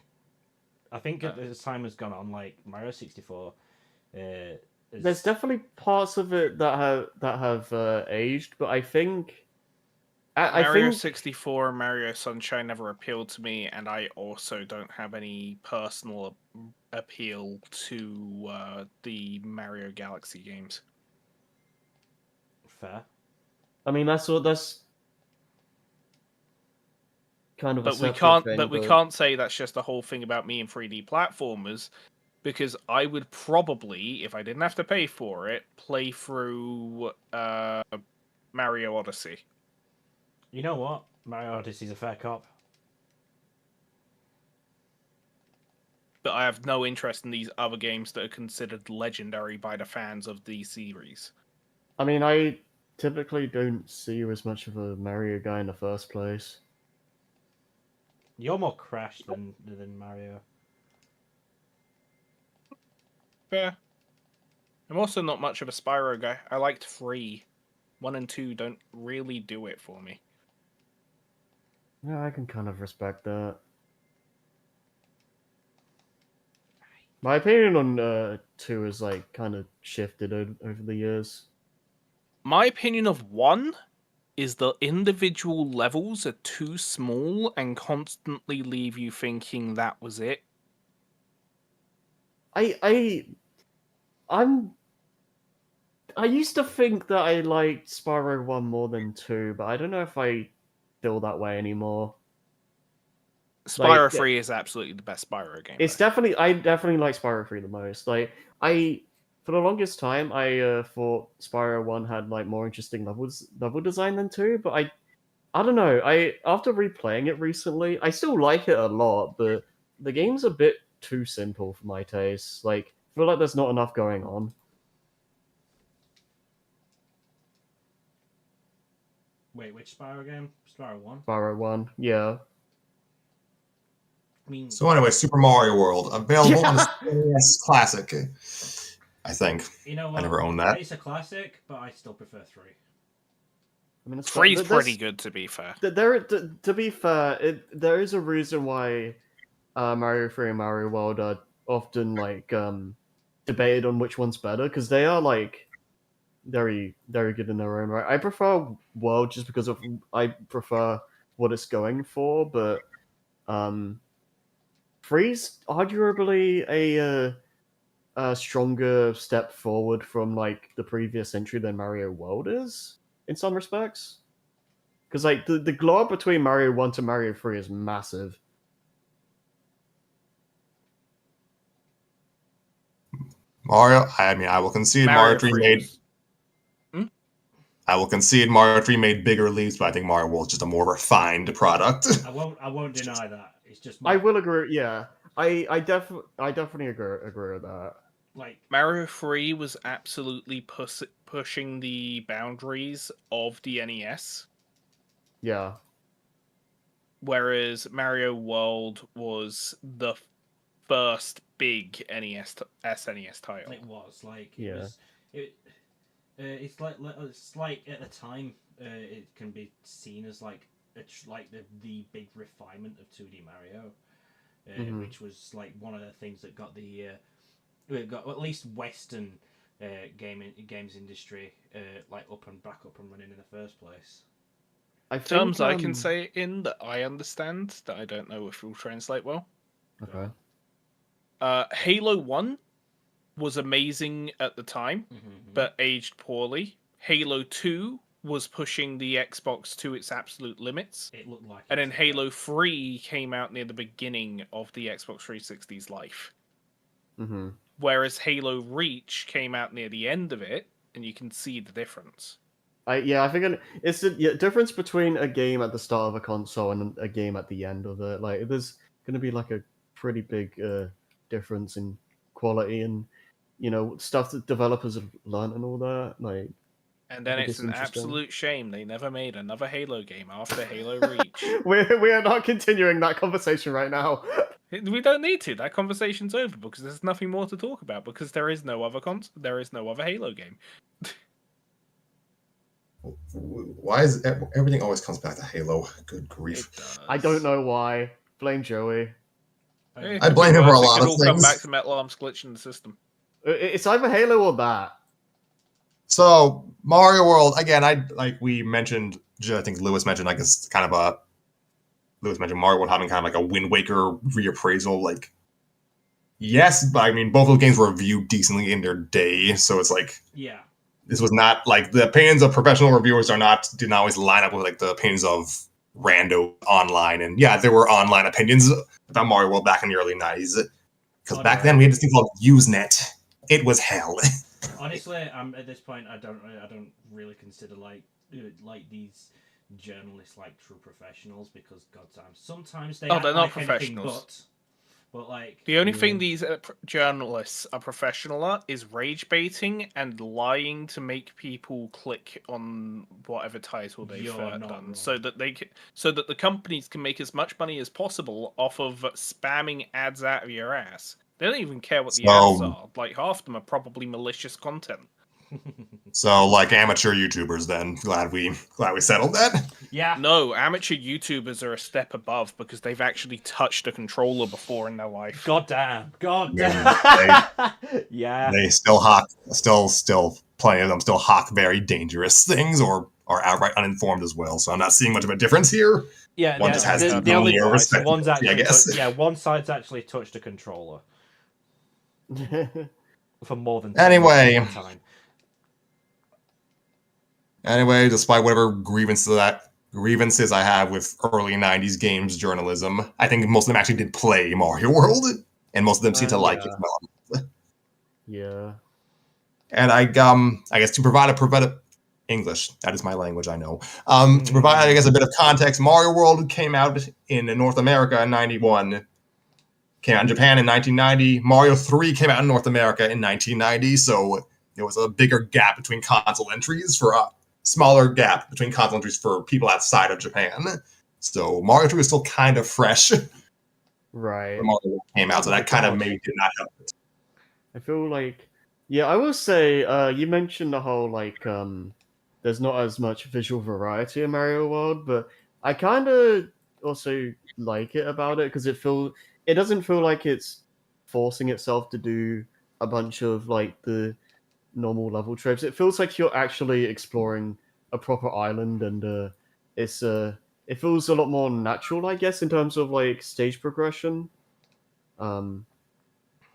I think as time has gone on, like Mario 64, There's definitely parts of it that have aged, but I think Mario think 64 and Mario Sunshine never appealed to me, and I also don't have any personal appeal to the Mario Galaxy games. Fair. I mean that's kind of a But we separate can't. thing, But we can't say that's just the whole thing about me and 3D platformers, because I would probably, if I didn't have to pay for it, play through Mario Odyssey. You know what? Mario Odyssey's a fair cop. But I have no interest in these other games that are considered legendary by the fans of the series. I mean, I typically don't see you as much of a Mario guy in the first place. You're more Crash than Mario. Fair. I'm also not much of a Spyro guy. I liked 3. 1 and 2 don't really do it for me. Yeah, I can kind of respect that. My opinion on 2 is like kind of shifted over the years. My opinion of 1 is the individual levels are too small and constantly leave you thinking that was it. I used to think that I liked Spyro 1 more than 2, but I don't know if I feel that way anymore. Spyro Like, 3 is absolutely the best Spyro game. It's though. I definitely like Spyro 3 the most. Like for the longest time I thought Spyro 1 had like more interesting level design than 2, but I don't know. After replaying it recently, I still like it a lot, but the game's a bit too simple for my taste. Like I feel like there's not enough going on. Wait, which Spyro game? Spyro 1? Spyro 1, yeah. I mean, So anyway, Super Mario World available on Yeah. the SNES Classic. I think you know what? I never owned that. It's a classic, but I still prefer 3. I mean, it's 3's there's- pretty good, to be fair. To be fair, there is a reason why Mario 3 and Mario World are often like debated on which one's better, because they are like very very good in their own right. I prefer World just because I prefer what it's going for, but 3's arguably a stronger step forward from like the previous entry than Mario World is in some respects. Because like the glob between Mario 1 to Mario 3 is massive. Mario. I mean, I will concede Mario 3 made. was- I will concede Mario 3 made bigger leaps, but I think Mario World is just a more refined product. I won't deny that. It's just I will agree. Yeah, I definitely agree with that. like Mario 3 was absolutely pushing the boundaries of the NES, Yeah, whereas Mario World was the first big SNES title. it was like Yeah. it was it. It's like at the time it can be seen as like like the big refinement of 2D Mario, which was like one of the things that got it got at least Western games industry like up and running in the first place. I think, Terms I can say in that I understand that I don't know if will translate well. Okay. Halo 1 was amazing at the time, but aged poorly. Halo 2 was pushing the Xbox to its absolute limits. It looked like And then Halo 3 came out near the beginning of the Xbox 360's life. Mm-hmm. Whereas Halo Reach came out near the end of it, and you can see the difference. I think it's the difference between a game at the start of a console and a game at the end of it. Like, there's going to be like a pretty big difference in quality and stuff that developers have learned and all that. Like, And then I think it's it's an interesting. absolute shame they never made another Halo game after Halo Reach. we are not continuing that conversation right now. We don't need to. That conversation's over because there's nothing more to talk about because there is no other there is no other Halo game. Why is everything always comes back to Halo? Good grief! I don't know why. Blame Joey. I blame him for a lot of It could all come things. back to Metal Arms glitching the system. It's either Halo or that. So Mario World again. Like we mentioned I think Lewis mentioned like it's kind of a Lewis mentioned Mario World having kind of like a Wind Waker reappraisal. Like, yes, but I mean both those games were reviewed decently in their day, so it's like Yeah. this was not like the opinions of professional reviewers did not always line up with like the opinions of rando online. And yeah, there were online opinions about Mario World back in the early 90s. Because back then we had this thing called Usenet. It was hell. Honestly, at this point, I don't really consider like these journalists like true professionals because goddamn, sometimes they Oh, act they're not like anything professionals. but like The only Yeah. thing these journalists are professional at is rage baiting and lying to make people click on whatever title they've You're not done, wrong. so that so that the companies can make as much money as possible off of spamming ads out of your ass. They don't even care what the ads are. Like half of them are probably malicious content. So like amateur YouTubers then. Glad we settled that. yeah. No, amateur YouTubers are a step above because they've actually touched a controller before in their life. Goddamn. Yeah. They still hawk still plenty of them still hawk very dangerous things or are outright uninformed as well. So I'm not seeing much of a difference here. Yeah, One just has the to only be one, respect, one's I actually guess. one side's actually touched a controller for more than 10 Anyway. minutes at a time. Anyway, despite whatever grievances I have with early 90s games journalism, I think most of them actually did play Mario World, and most of them seem to like it well. Yeah. And I guess to provide a English, that is my language, I know. To provide, I guess, a bit of context, Mario World came out in North America in 91, came out in Japan in 1990. Mario 3 came out in North America in 1990, so there was a bigger gap between console entries for smaller gap between console entries for people outside of Japan. So Mario 3 was still kind of fresh Right. when Mario World came out, so that kind of maybe did not help it. I feel like, yeah, I will say, you mentioned the whole like, there's not as much visual variety in Mario World, but I kind of also like it about it because it doesn't feel like it's forcing itself to do a bunch of like the normal level tropes. It feels like you're actually exploring a proper island, and it feels a lot more natural, I guess, in terms of like stage progression. I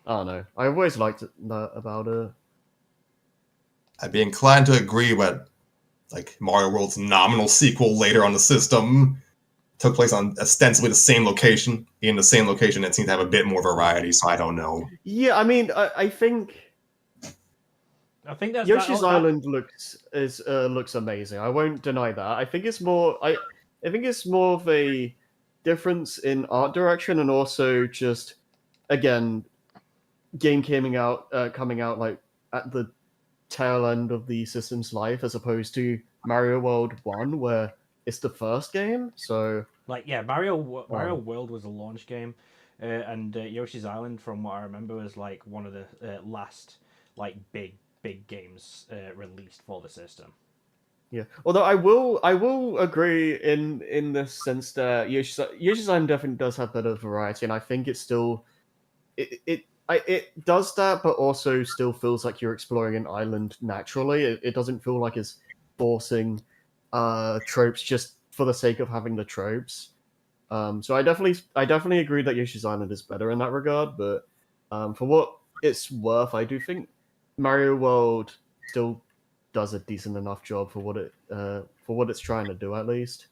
don't know. I always liked that about it. I'd be inclined to agree, but like Mario World's nominal sequel later on the system took place on ostensibly the same location. In the same location, it seemed to have a bit more variety, so I don't know. Yeah, I mean, I think that's Yoshi's Island looks amazing. I won't deny that. I think it's more of a difference in art direction and also just again game coming out like at the tail end of the system's life as opposed to Mario World 1 where it's the first game. So like Mario World was a launch game, and Yoshi's Island, from what I remember, was like one of the last like big games released for the system. yeah, although I will agree in the sense that Yoshi's Island definitely does have better variety, and I think it's still it does that, but also still feels like you're exploring an island naturally. It doesn't feel like it's forcing tropes just for the sake of having the tropes. So I definitely agree that Yoshi's Island is better in that regard, but for what it's worth, I do think Mario World still does a decent enough job for what it's trying to do, at least.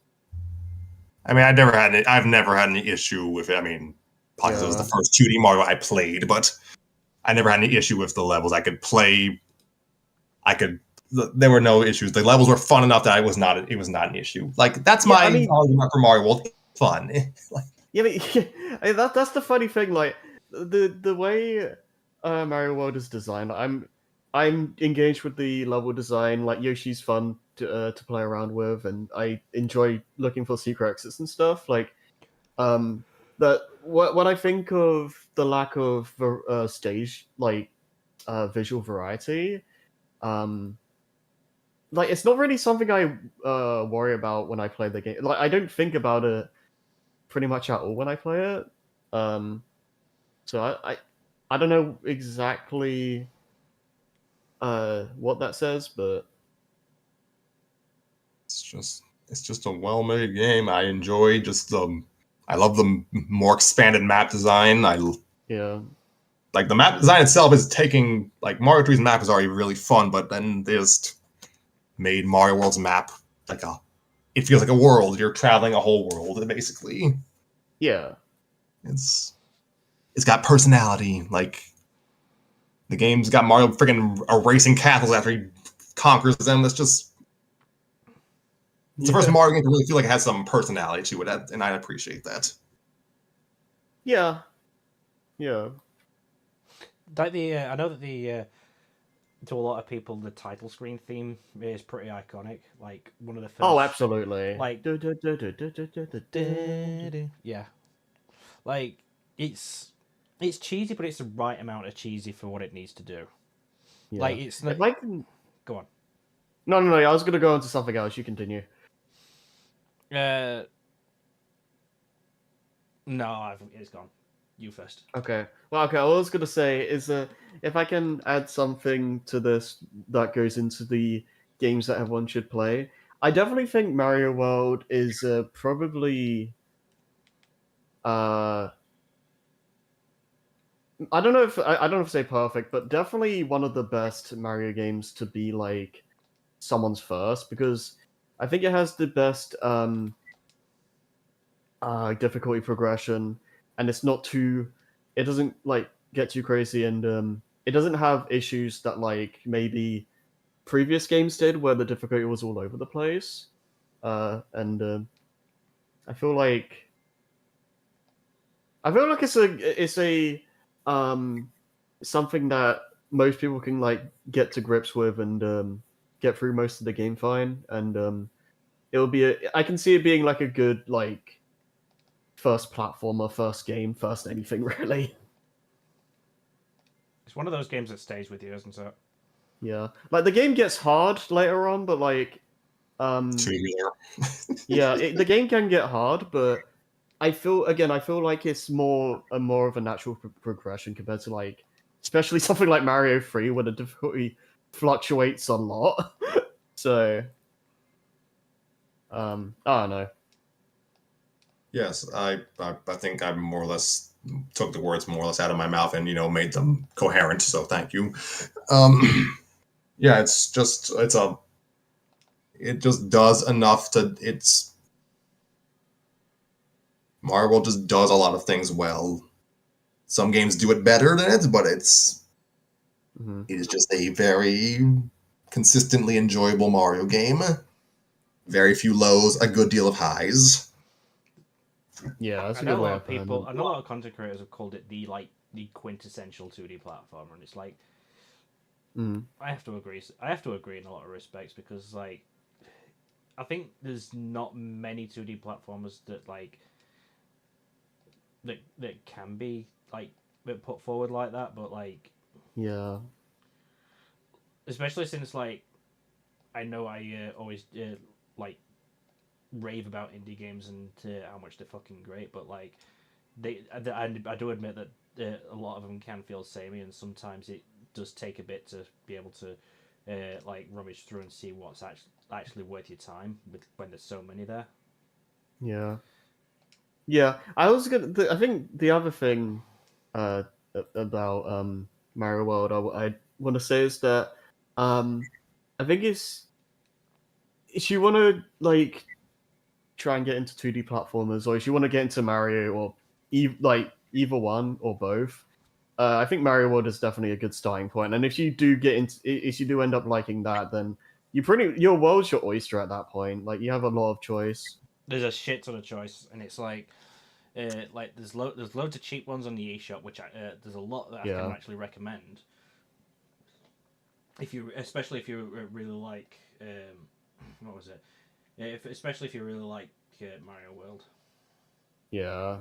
I mean, I've never had any issue with it. I mean, probably because it was the first 2D Mario I played, but I never had any issue with the levels. There were no issues. The levels were fun enough that it was not an issue. Like, that's my argument for Mario World. It's fun. Yeah, but that's the funny thing. Like the way Mario World is designed, I'm engaged with the level design. Like Yoshi's fun to play around with, and I enjoy looking for secret exits and stuff. Like that when I think of the lack of stage visual variety, like it's not really something I worry about when I play the game. Like I don't think about it pretty much at all when I play it. So I don't know exactly what that says, but it's just a well-made game. I enjoy just I love the more expanded map design. Yeah. Like the map design itself is taking like Mario 3's map is already really fun, but then they just made Mario World's map like it feels like a world. You're traveling a whole world basically. Yeah. It's got personality. Like the game's got Mario freaking erasing castles after he conquers them. It's just it's the first Mario game to really feel like it has some personality to it, and I appreciate that. Yeah. Yeah. Like I know that to a lot of people, the title screen theme is pretty iconic. Like one of the first. Oh, absolutely. Like yeah, like it's cheesy, but it's the right amount of cheesy for what it needs to do. Yeah. Like it's not. If I can... Go on. No. I was gonna go into something else. You continue. No, it's gone. You first. Okay. Well, okay. All I was gonna say is if I can add something to this that goes into the games that everyone should play, I definitely think Mario World is probably I don't know if I don't know if say perfect, but definitely one of the best Mario games to be like someone's first, because I think it has the best difficulty progression, and it's not too, it doesn't like get too crazy, and it doesn't have issues that like maybe previous games did where the difficulty was all over the place. And I feel like it's a something that most people can like get to grips with and get through most of the game fine, and it'll be I can see it being like a good like first platformer, first game, first anything really. It's one of those games that stays with you, isn't it? Yeah, like the game gets hard later on, but like yeah, the game can get hard, but I feel like it's more of a natural progression compared to like, especially something like Mario 3 where the difficulty fluctuates a lot. So, I don't know. Yes, I think I more or less took the words more or less out of my mouth and made them coherent. So thank you. Yeah, it just does enough to Mario World just does a lot of things well. Some games do it better than it, but it is just a very consistently enjoyable Mario game. Very few lows, a good deal of highs. Yeah, that's I a know good a way lot of of putting people. it. I know a lot of content creators have called it the quintessential 2D platformer, and it's like I have to agree. I have to agree in a lot of respects because like I think there's not many 2D platformers that like that can be like put forward like that, but like Yeah. especially since like I know I always like rave about indie games and how much they're fucking great, but like I do admit that a lot of them can feel samey, and sometimes it does take a bit to be able to like rummage through and see what's actually worth your time when there's so many there. Yeah. Yeah, I think the other thing about Mario World I want to say is that I think it's if you want to like try and get into 2D platformers, or if you want to get into Mario, or either one or both, I think Mario World is definitely a good starting point. And if you do end up liking that, then your world's your oyster at that point. Like you have a lot of choice. There's a shit ton of choice, and it's like there's loads of cheap ones on the eShop, which there's a lot that I can actually recommend. Especially if you really like what was it? Especially if you really like Mario World. Yeah.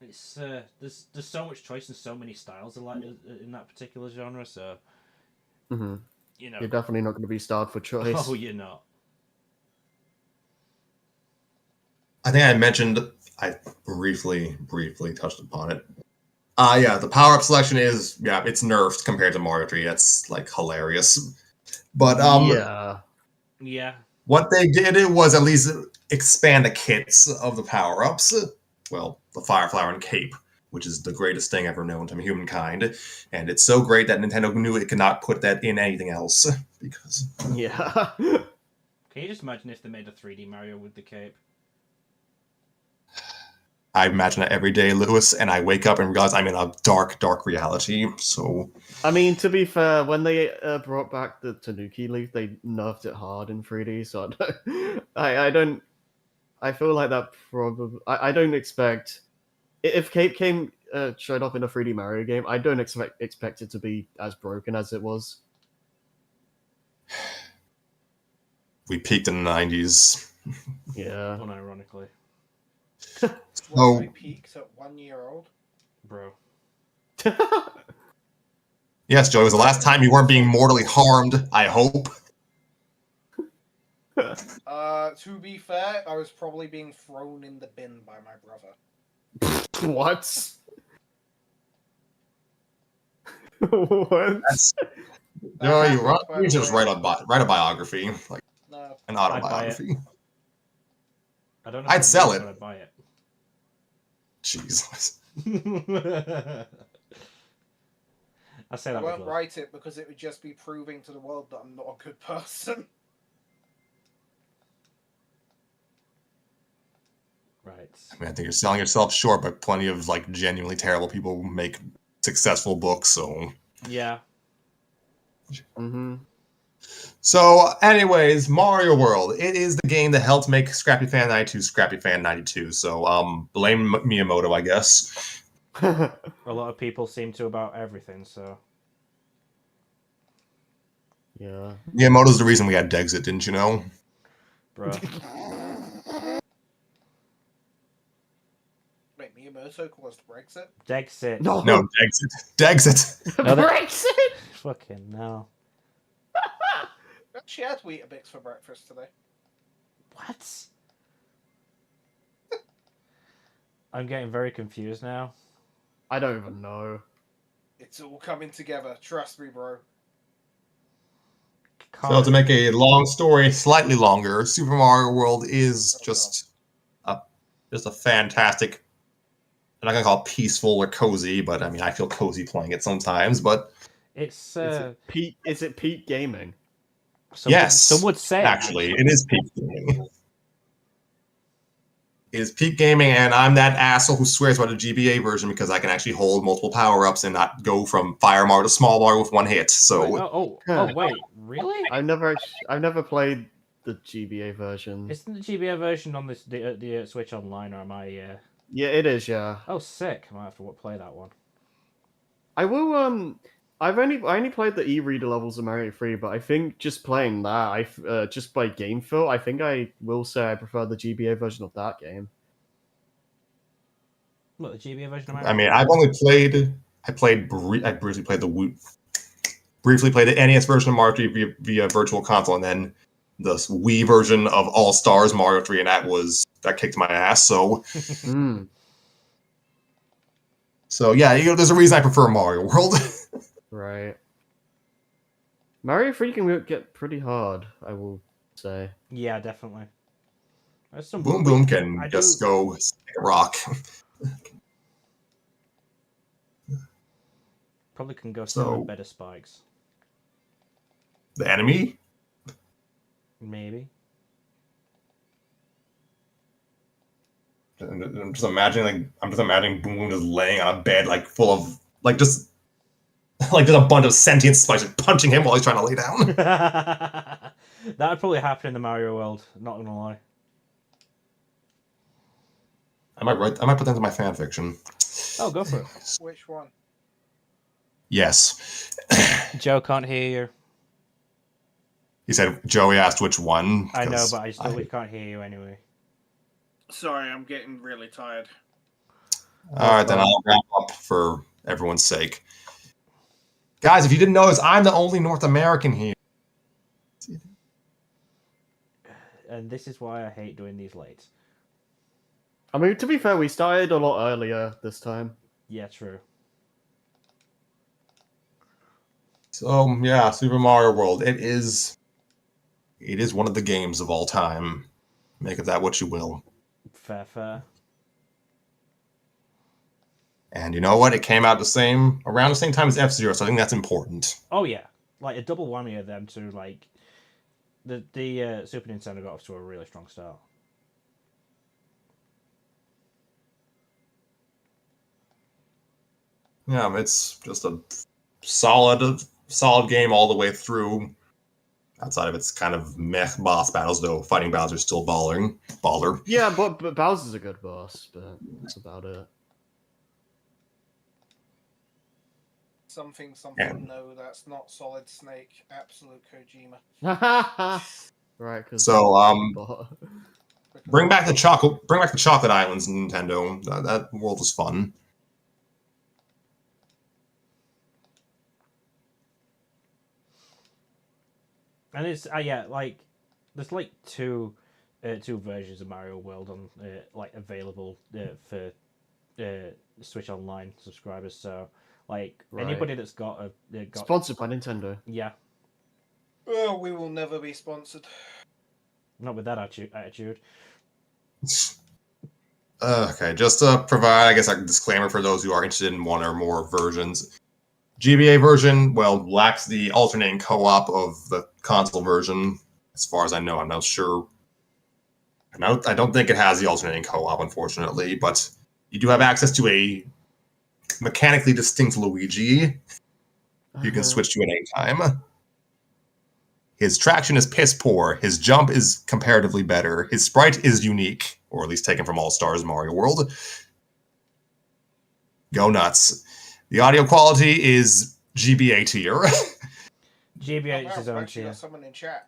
It's there's so much choice and so many styles in that particular genre, so you're definitely not going to be starved for choice. Oh, you're not. I think I briefly touched upon it. Yeah, the power-up selection is it's nerfed compared to Mario 3. That's like hilarious. But yeah. What they did was at least expand the kits of the power-ups. Well, the Fire Flower and Cape, which is the greatest thing ever known to humankind. And it's so great that Nintendo knew it could not put that in anything else. Because Yeah. Can you just imagine if they made a 3D Mario with the cape? I imagine it every day, Lewis, and I wake up and realize I'm in a dark, dark reality. So, I mean, to be fair, when they brought back the Tanuki Leaf, they nerfed it hard in 3D. So I don't. I feel like that probably. I don't expect if Cape came showed up in a 3D Mario game. I don't expect it to be as broken as it was. we peaked in the 90s. Yeah. Unironically. Oh. We peaked at 1 year old. Bro. Yes, Joey, it was the last time you weren't being mortally harmed, I hope. To be fair, I was probably being thrown in the bin by my brother. What? What? Joey, happened, by you the should just way. write a biography, like No. an I'd buy autobiography. I don't know. I'd if sell I'm it. gonna buy it. Jesus. I say I that with won't love. write it because it would just be proving to the world that I'm not a good person. Right. I mean, I think you're selling yourself short, but plenty of like genuinely terrible people make successful books. So, Yeah. Mm-hmm. so anyways, Mario World. It is the game that helped make Scrappy Fan 92 Scrappy Fan 92. So, blame Miyamoto, I guess. A lot of people seem to about everything, so. Yeah. Miyamoto's the reason we had Dexit, didn't you know? Bro. Wait, Miyamoto caused Brexit? Dexit. No. No, Dexit. Dexit. No, that- Brexit. Fucking no. I actually had Weetabix for breakfast today. What? I'm getting very confused now. I don't even know. It's all coming together. Trust me, bro. So to make a long story slightly longer, Super Mario World is just a fantastic. I'm not gonna call it peaceful or cozy, but I mean I feel cozy playing it sometimes. But It's Is it peak gaming? yes, some would say actually, it is peak gaming. It is peak gaming, and I'm that asshole who swears by the GBA version because I can actually hold multiple power-ups and not go from Fire Mario to Small Mario with one hit. So Wait, wait, really? I've never played the GBA version. Isn't the GBA version on the Switch Online, or am I? Yeah, it is. Yeah. Oh, sick! I might have to play that one. I will. I only played the e-reader levels of Mario 3, but I think just playing that, just by game feel, I think I will say I prefer the GBA version of that game. What, the GBA version of Mario? I mean, I've only played. I briefly played briefly played the NES version of Mario 3 via Virtual Console, and then the Wii version of All Stars Mario 3, and that kicked my ass. So, Mm, so yeah, there's a reason I prefer Mario World. right. Mario 3 can get pretty hard, I will say. Yeah, definitely. There's some Boom Boom can I just do- go stick a rock. Probably can go So- with better spikes. The enemy. Maybe. I'm just imagining Boom Boom just laying on a bed like full of just like there's a bunch of sentient spikes like, punching him while he's trying to lay down. That would probably happen in the Mario world. Not gonna lie. I might put that into my fan fiction. Oh, go for it. Which one? Yes. Joe can't hear you. He said Joey asked which one. I know, 'cause but I still can't hear you anyway. Sorry, I'm getting really tired. All right, then I'll wrap up for everyone's sake. Guys, if you didn't notice, I'm the only North American here. And this is why I hate doing these late. I mean, to be fair, we started a lot earlier this time. Yeah, true. So yeah, Super Mario World. It is it is one of the games of all time. Make of that what you will. Fair. And you know what? It came out around the same time as F-Zero, so I think that's important. Oh yeah, like a double whammy of them two. Like the Super Nintendo got off to a really strong start. Yeah, it's just a solid game all the way through. Outside of its kind of meh boss battles, though, fighting Bowser's still baller. Yeah, but Bowser's a good boss, but that's about it. Something. Yeah. No, that's not Solid Snake. Absolute Kojima. Right, because So bring back the chocolate islands, Nintendo. That world was fun. And it's like there's like two versions of Mario World on like available for Switch Online subscribers. So like Right. anybody that's got sponsored by Nintendo. yeah, Oh, we will never be sponsored. not with that attitude. Okay, just to provide, I guess, a disclaimer for those who are interested in one or more versions. GBA version, well, lacks the alternating co-op of the console version. As far as I know, I'm not sure. I don't think it has the alternating co-op, unfortunately, but you do have access to a mechanically distinct Luigi. You can switch to at any time. His traction is piss poor. His jump is comparatively better. His sprite is unique, or at least taken from All Stars Mario World. Go nuts. The audio quality is GBA tier. GBA is wow, his we've own actually tier. got someone in chat.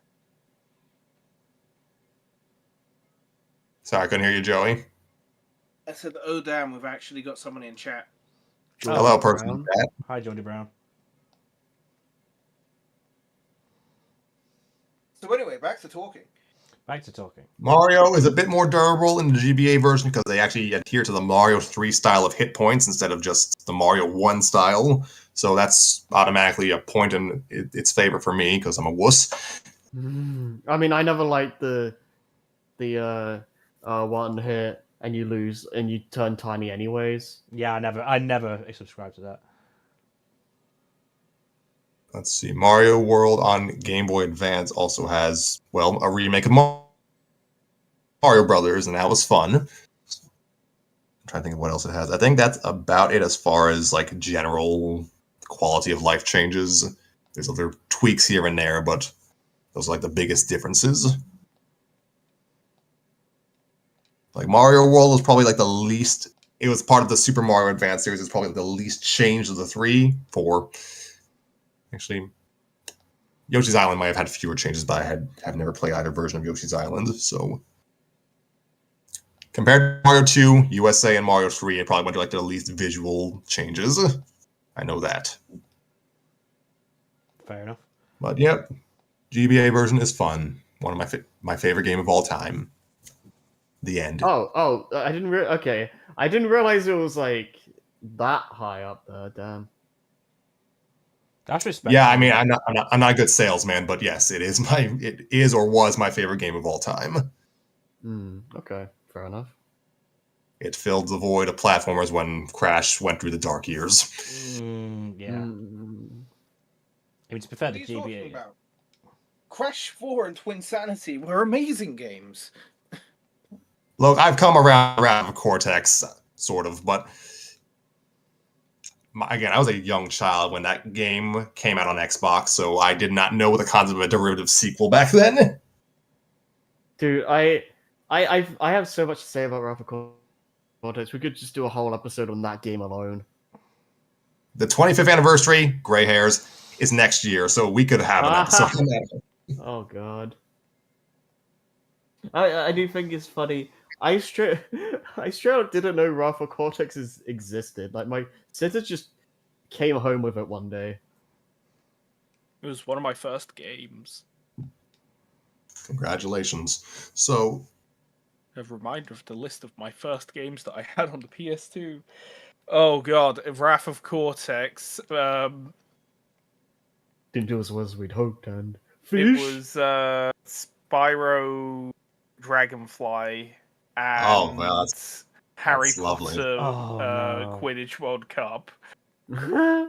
Sorry, I couldn't hear you, Joey. I said, oh damn, we've actually got someone in chat. Hello, person in Brown. chat. Hi, Jordy Brown. So anyway, back to talking. Back to talking. Mario is a bit more durable in the GBA version because they actually adhere to the Mario 3 style of hit points instead of just the Mario 1 style. So that's automatically a point in its favor for me because I'm a wuss. I mean, I never liked the one hit and you lose and you turn tiny anyways. Yeah, I never subscribed to that. Let's see. Mario World on Game Boy Advance also has, well, a remake of Mario Brothers, and that was fun. I'm trying to think of what else it has. I think that's about it as far as like general quality of life changes. There's other tweaks here and there, but those are like the biggest differences. Like Mario World was probably like the least. It was part of the Super Mario Advance series. It's probably the least changed of the 4. Actually, Yoshi's Island might have had fewer changes, but I have never played either version of Yoshi's Island. So compared to Mario 2, USA, and Mario 3, it probably went to like the least visual changes. I know that. Fair enough. But yep, GBA version is fun. One of my favorite game of all time. The end. Oh, I didn't okay. I didn't realize it was like that high up there. Damn. That's respectable. Yeah, I mean, I'm not a good salesman, but yes, it is or was my favorite game of all time. Okay, fair enough. It filled the void of platformers when Crash went through the dark years. Yeah. I mean, to be fair, What the are you talking GBA. about? Crash 4 and Twin Sanity were amazing games. Look, I've come around Cortex, sort of, but again, I was a young child when that game came out on Xbox, so I did not know the concept of a derivative sequel back then. Dude, I have so much to say about Wrath of Cortex. We could just do a whole episode on that game alone. The 25th anniversary, gray hairs, is next year, so we could have an episode on that. Oh god. I do think it's funny. I straight up didn't know Wrath of Cortex existed. Like my sister just came home with it one day. It was one of my first games. Congratulations. So, A reminder of the list of my first games that I had on the PS2. Oh god, Wrath of Cortex. Didn't do as well as we'd hoped, and It was Spyro, Dragonfly, Oh, and well, Harry that's lovely. Potter Oh, no. Quidditch World Cup. I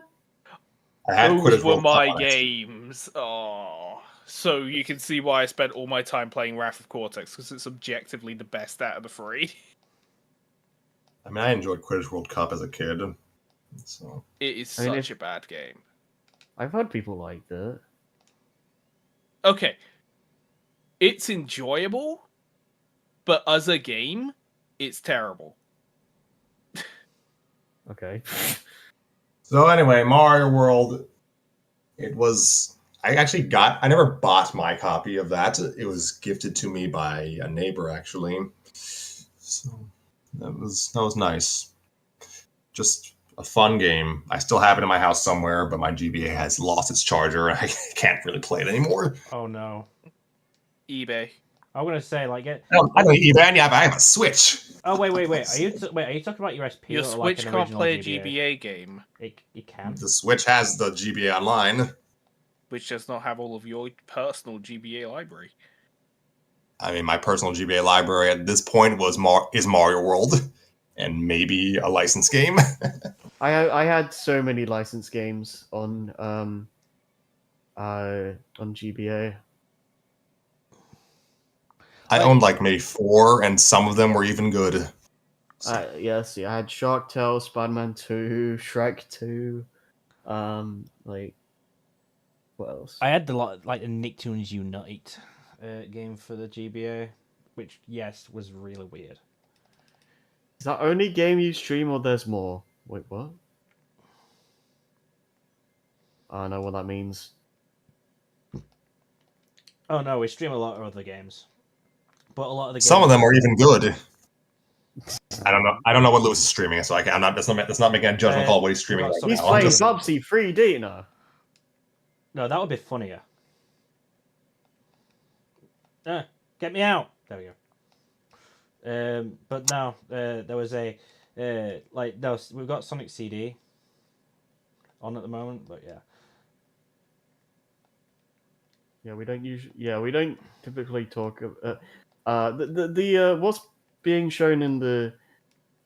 had Those Quidditch were World Cup my on it. games. Oh, so you can see why I spent all my time playing Wrath of Cortex, because it's objectively the best out of the three. I mean, I enjoyed Quidditch World Cup as a kid. So It is I mean, such a bad game. I've heard people like that. Okay, it's enjoyable, but as a game, it's terrible. Okay. So anyway, Mario World. It was. I never bought my copy of that. It was gifted to me by a neighbor, actually. So that was nice. Just a fun game. I still have it in my house somewhere, but my GBA has lost its charger, and I can't really play it anymore. Oh no. eBay. I'm gonna say like it. I don't even have. I have a Switch. Oh wait. Are you talking about your SP Your or like Switch an can't original play a GBA? GBA game, It can. The Switch has the GBA online. which does not have all of your personal GBA library. I mean, my personal GBA library at this point is Mario World, and maybe a licensed game. I had so many licensed games on GBA. I owned like maybe 4, and some of them were even good. Yes, I had Shark Tale, Spider-Man 2, Shrek 2. Like, what else? I had the Nicktoons Unite game for the GBA, which was really weird. Is that only game you stream or there's more? Wait, what? I don't know what that means. Oh no, we stream a lot of other games, but a lot of the games. Some of them are even good. I don't know. I don't know what Lewis is streaming, so I'm not. That's not making a judgment call what he's streaming. we've got Right He's now. playing I'm just- Bubsy 3D now. No, that would be funnier. Get me out! There we go. But no, there was a we've got Sonic CD on at the moment, but yeah. Yeah, we don't typically talk. The what's being shown in the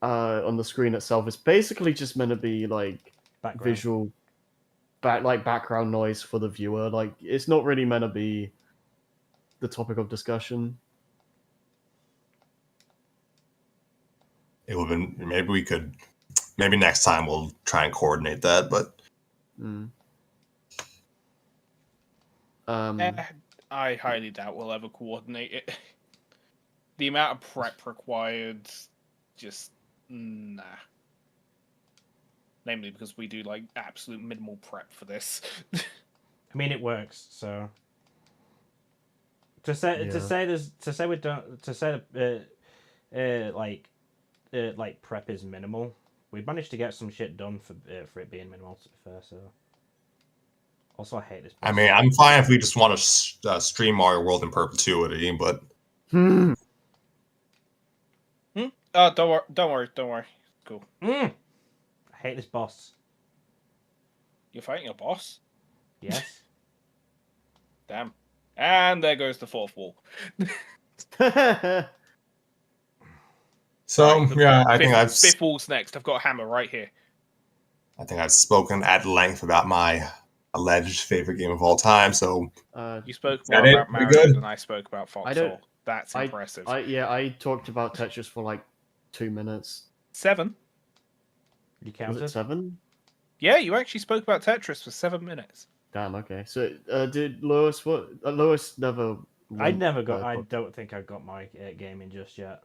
on the screen itself is basically just meant to be like Background. visual, background noise for the viewer. Like, it's not really meant to be the topic of discussion. It would have been. Maybe next time we'll try and coordinate that. But I highly doubt we'll ever coordinate it. The amount of prep required, just nah. Namely because we do like absolute minimal prep for this. I mean, it works. So to say like prep is minimal. We managed to get some shit done for it being minimal. To be fair, so. Also, I hate this. I mean, I'm fine if we just want to stream Mario World in perpetuity, but Oh, don't worry. Cool. I hate this boss. You're fighting a boss? Yes. Damn. And there goes the fourth wall. so Right, yeah, I think fifth wall's next. I've got a hammer right here. I think I've spoken at length about my alleged favorite game of all time. So You spoke that more it? about We Mario good? than I spoke about I don't- Foxhole. That's impressive. I talked about Tetris for like 2 minutes. 7. You Was counted? it 7? Yeah, you actually spoke about Tetris for 7 minutes. Damn. Okay. So did Lewis? What? Lewis never. I never got. I went- don't think I got my gaming just yet.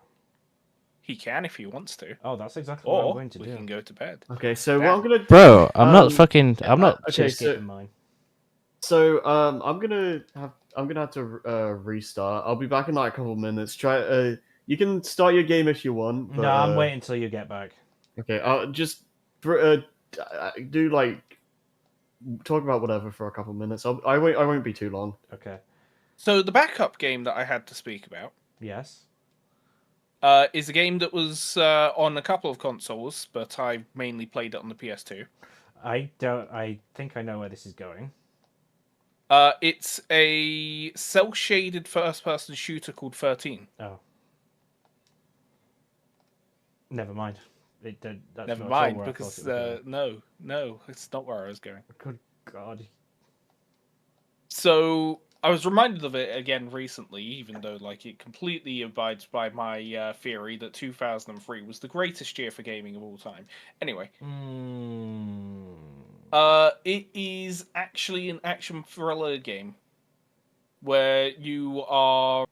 He can if he wants to. Oh, that's exactly what I'm Or going to we do. can go to bed. Okay. So Damn. what I'm gonna. Bro, I'm not Um, fucking. I'm not okay, skipping so- mine. So I'm gonna have to restart. I'll be back in like a couple of minutes. Try. You can start your game if you want. But, No, I'm waiting until you get back. Okay. I'll just do like talk about whatever for a couple of minutes. I won't be too long. Okay. So the backup game that I had to speak about Yes. is a game that was on a couple of consoles, but I mainly played it on the PS2. I don't. I think I know where this is going. It's a cel-shaded first-person shooter called 13. Oh. Never mind. That's Never not at all mind, where I because thought it was no, it's not where I was going. going. Good God. So I was reminded of it again recently, even though like it completely abides by my theory that 2003 was the greatest year for gaming of all time. Anyway, it is actually an action thriller game where you are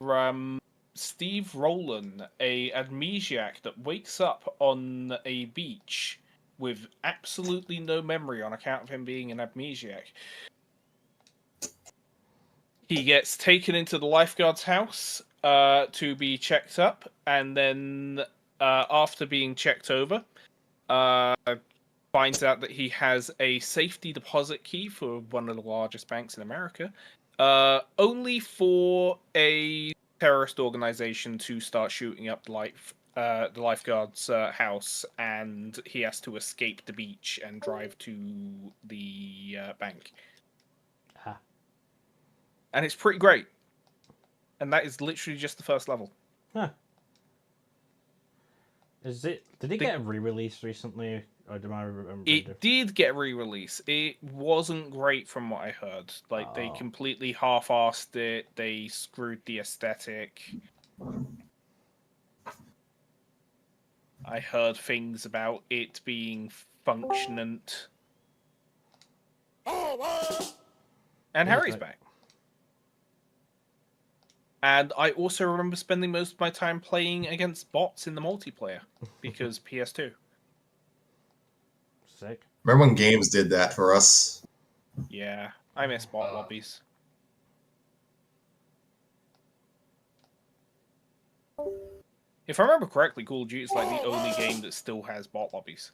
Steve Rowland, a amnesiac that wakes up on a beach with absolutely no memory on account of him being an amnesiac. He gets taken into the lifeguard's house to be checked up, and then after being checked over, finds out that he has a safety deposit key for one of the largest banks in America, only for a terrorist organization to start shooting up the lifeguard's house, and he has to escape the beach and drive to the bank. Ah. And it's pretty great. And that is literally just the first level. Huh. Did it get a re-release recently? Or do I remember? It did get re-release. It wasn't great from what I heard. Like, they completely half-assed it. They screwed the aesthetic. I heard things about it being functionant. And Harry's back. And I also remember spending most of my time playing against bots in the multiplayer, because PS2. Sick. Remember when games did that for us? Yeah, I miss bot lobbies. If I remember correctly, Call of Duty is like the only game that still has bot lobbies.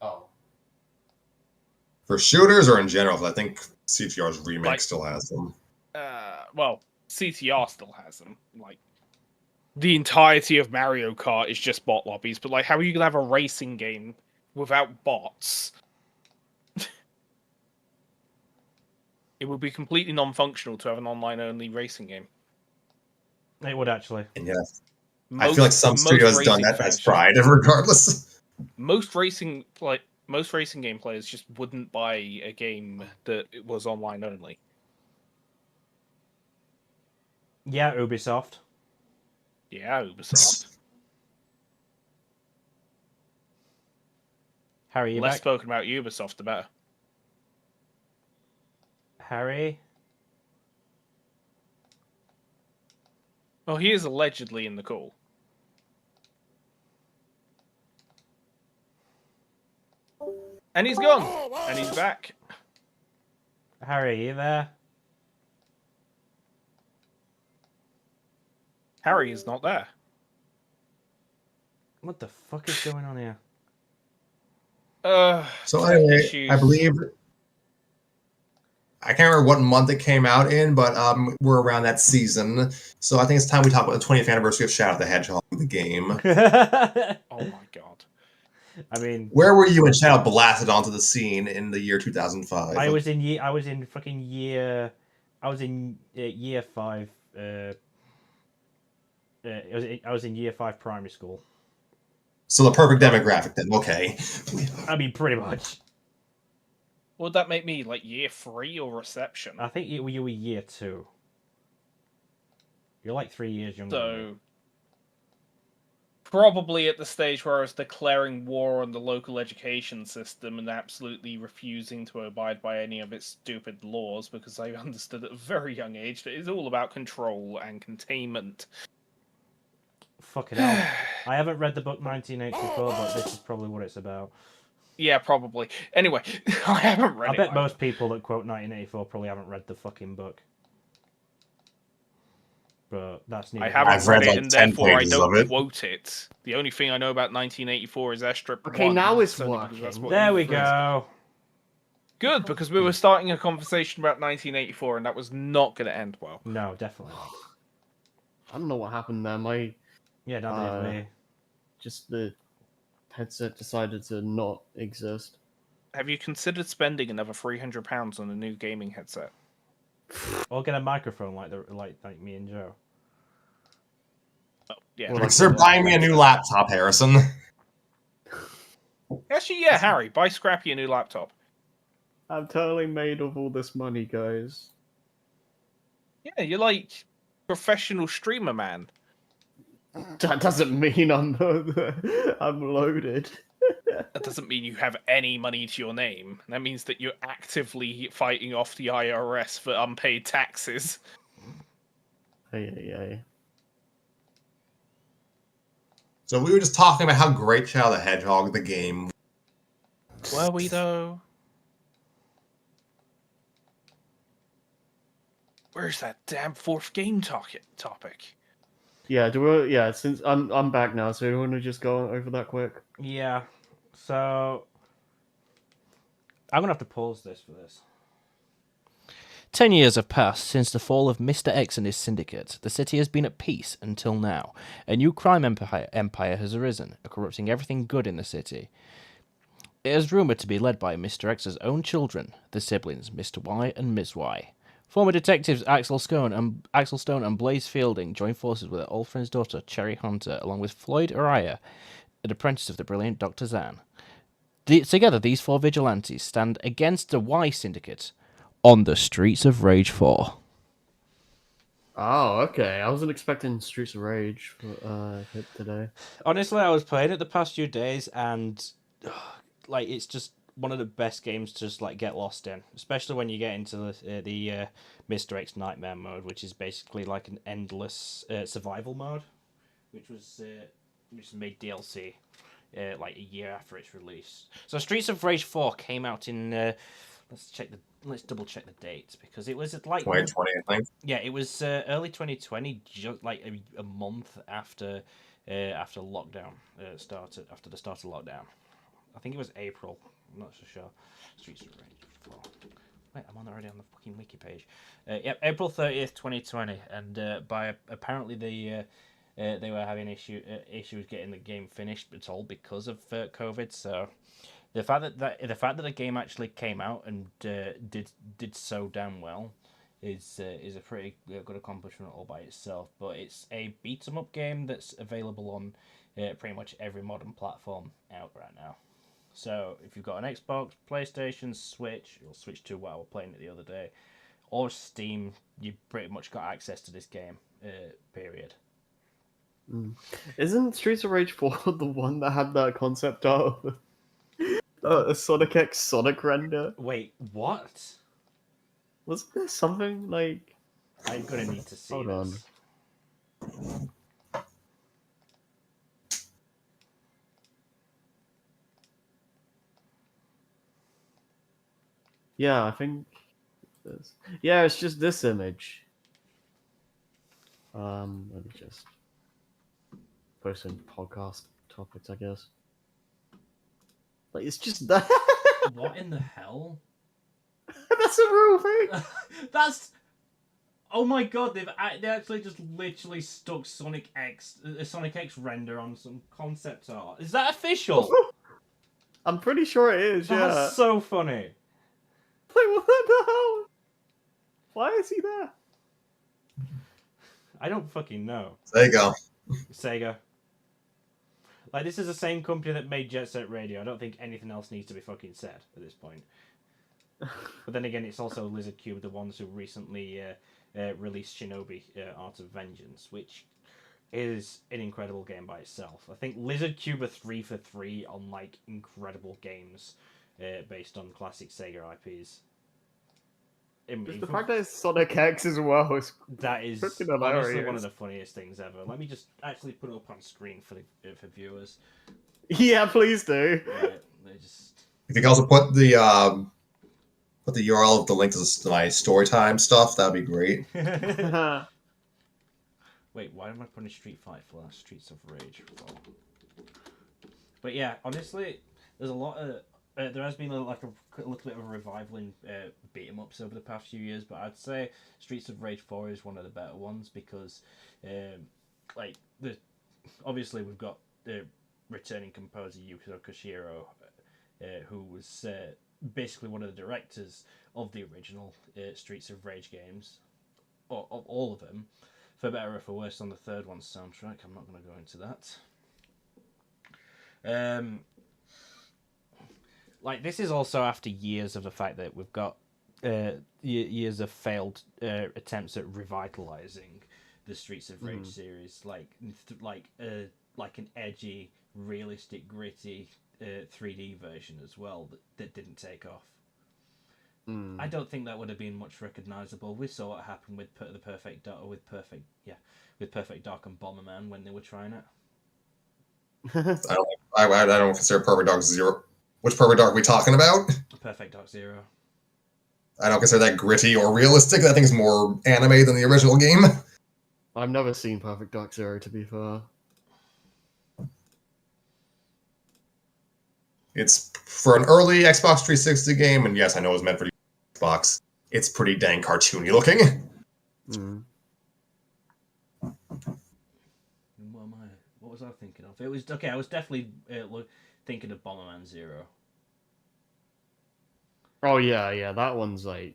Oh. For shooters or in general? 'Cause I think CTR's remake Like- still has them. Well, CTR still has them. Like, the entirety of Mario Kart is just bot lobbies, but like, how are you gonna have a racing game without bots? It would be completely non-functional to have an online-only racing game. It would actually. And yeah, I feel like some studio has done that. That's tried, regardless. Most racing game players just wouldn't buy a game that was online only. Yeah, Ubisoft. Yeah, Ubisoft. Harry, you Less back? spoken about Ubisoft, the better. Harry? Well, he is allegedly in the call. And he's gone. And he's back. Harry, you there? Harry is not there. What the fuck is going on here? So tech anyway, issues. I believe I can't remember what month it came out in, but we're around that season. So I think it's time we talk about the 20th anniversary of Shadow the Hedgehog, the game. Oh my god. I mean, Where were you when Shadow blasted onto the scene in the year 2005? I was in year 5. I was in year 5 primary school. So the perfect demographic then. Okay. I mean, pretty much. Would that make me like year 3 or reception? I think you were year 2. You're like 3 years younger. than me. So, probably at the stage where I was declaring war on the local education system and absolutely refusing to abide by any of its stupid laws, because I understood at a very young age that it's all about control and containment. Fucking hell. I haven't read the book 1984, but this is probably what it's about. Yeah, probably. Anyway, I haven't read I it. bet either. most people that quote 1984 probably haven't read the fucking book. But that's neither. I haven't I've read read, it, like, and 10 therefore I pages don't of it. quote it. The only thing I know about 1984 is Airstrip 1. Okay, now it's only because that's working. what There you we phrased. go. Good, because we were starting a conversation about 1984, and that was not going to end well. No, definitely not. I don't know what happened there. My Yeah, definitely. just the headset decided to not exist. Have you considered spending another £300 on a new gaming headset? Or get a microphone like me and Joe. Oh, yeah. Well, Consider buying me a new laptop, Harrison. Actually, yeah, Harry, buy Scrappy a new laptop. I'm totally made of all this money, guys. Yeah, you're like professional streamer, man. That doesn't mean I'm I'm loaded. That doesn't mean you have any money to your name. That means that you're actively fighting off the IRS for unpaid taxes. Hey. So we were just talking about how great Shadow the Hedgehog, the game. Were we though? Where's that damn fourth game topic? Yeah, since I'm back now, so do you want to just go over that quick? Yeah. So I'm gonna have to pause this for this. 10 years have passed since the fall of Mr. X and his syndicate. The city has been at peace until now. A new crime empire has arisen, corrupting everything good in the city. It is rumoured to be led by Mr. X's own children, the siblings Mr. Y and Miss Y. Former detectives Axel Stone and Blaze Fielding join forces with their old friend's daughter, Cherry Hunter, along with Floyd Araya, an apprentice of the brilliant Dr. Zan. Together, these four vigilantes stand against the Y Syndicate on the streets of Rage 4. Oh, okay. I wasn't expecting Streets of Rage for hit today. Honestly, I was playing it the past few days, and like it's just one of the best games to just like get lost in, especially when you get into the Mr. X Nightmare mode, which is basically like an endless survival mode, which was made DLC like a year after its release. So Streets of Rage 4 came out in let's double check the dates because it was at like 2020, I think. yeah, it was early 2020, just like a month after lockdown started. After the start of lockdown, I think it was April. I'm not so sure. Streets of Rage 4. Wait, I'm already on the fucking wiki page. Yep, April 30th, 2020, and by apparently they were having issues getting the game finished, but all because of COVID. So the fact that the game actually came out and did so damn well is a pretty good accomplishment all by itself. But it's a beat 'em up game that's available on pretty much every modern platform out right now. So if you've got an Xbox, PlayStation, Switch, or Switch 2, while we're playing it the other day, or Steam, you pretty much got access to this game. Period. Isn't Streets of Rage 4 the one that had that concept art of a Sonic X Sonic render? Wait, what? Wasn't there something like... I'm gonna need to see Hold on. this. Yeah, I think... Yeah, it's just this image. Let me just post in podcast topics, I guess. Like, it's just that. What in the hell? That's a real thing. That's. Oh my god! They actually just literally stuck Sonic X render on some concept art. Is that official? I'm pretty sure it is. Yeah. That's so funny. Like, what the hell? Why is he there? I don't fucking know. There you go. Sega. Like, this is the same company that made Jet Set Radio. I don't think anything else needs to be fucking said at this point. But then again, it's also Lizard Cube, the ones who recently released Shinobi Art of Vengeance, which is an incredible game by itself. I think Lizard Cube are 3 for 3 on, like, incredible games based on classic Sega IPs. Just the fact that it's Sonic X as well is That is freaking honestly hilarious. one of the funniest things ever. Let me just actually put it up on screen for viewers. Yeah, please do. Right, they just If you can also put the URL of the link to my storytime stuff, that'd be great. Wait, why am I putting Street Fighter for that? Streets of Rage. But yeah, honestly, there's a lot of there has been a little bit of a revival in beat 'em ups over the past few years, but I'd say Streets of Rage 4 is one of the better ones because, obviously we've got the returning composer Yukio Koshiro, who was basically one of the directors of the original Streets of Rage games, or of all of them, for better or for worse, on the third one's soundtrack. I'm not going to go into that. Like, this is also after years of the fact that we've got years of failed attempts at revitalizing the Streets of Rage series, like an edgy, realistic, gritty 3D version as well that didn't take off. I don't think that would have been much recognizable. We saw what happened with the Perfect Dark, with Perfect Dark and Bomberman when they were trying it. I don't consider Perfect Dark Zero. Which Perfect Dark are we talking about? Perfect Dark Zero. I don't consider that gritty or realistic. I think it's more anime than the original game. I've never seen Perfect Dark Zero, to be fair. It's for an early Xbox 360 game, and yes, I know it was meant for the Xbox. It's pretty dang cartoony looking. What was I thinking of? It was okay. I was definitely thinking of Bomberman Zero. Oh yeah, that one's like.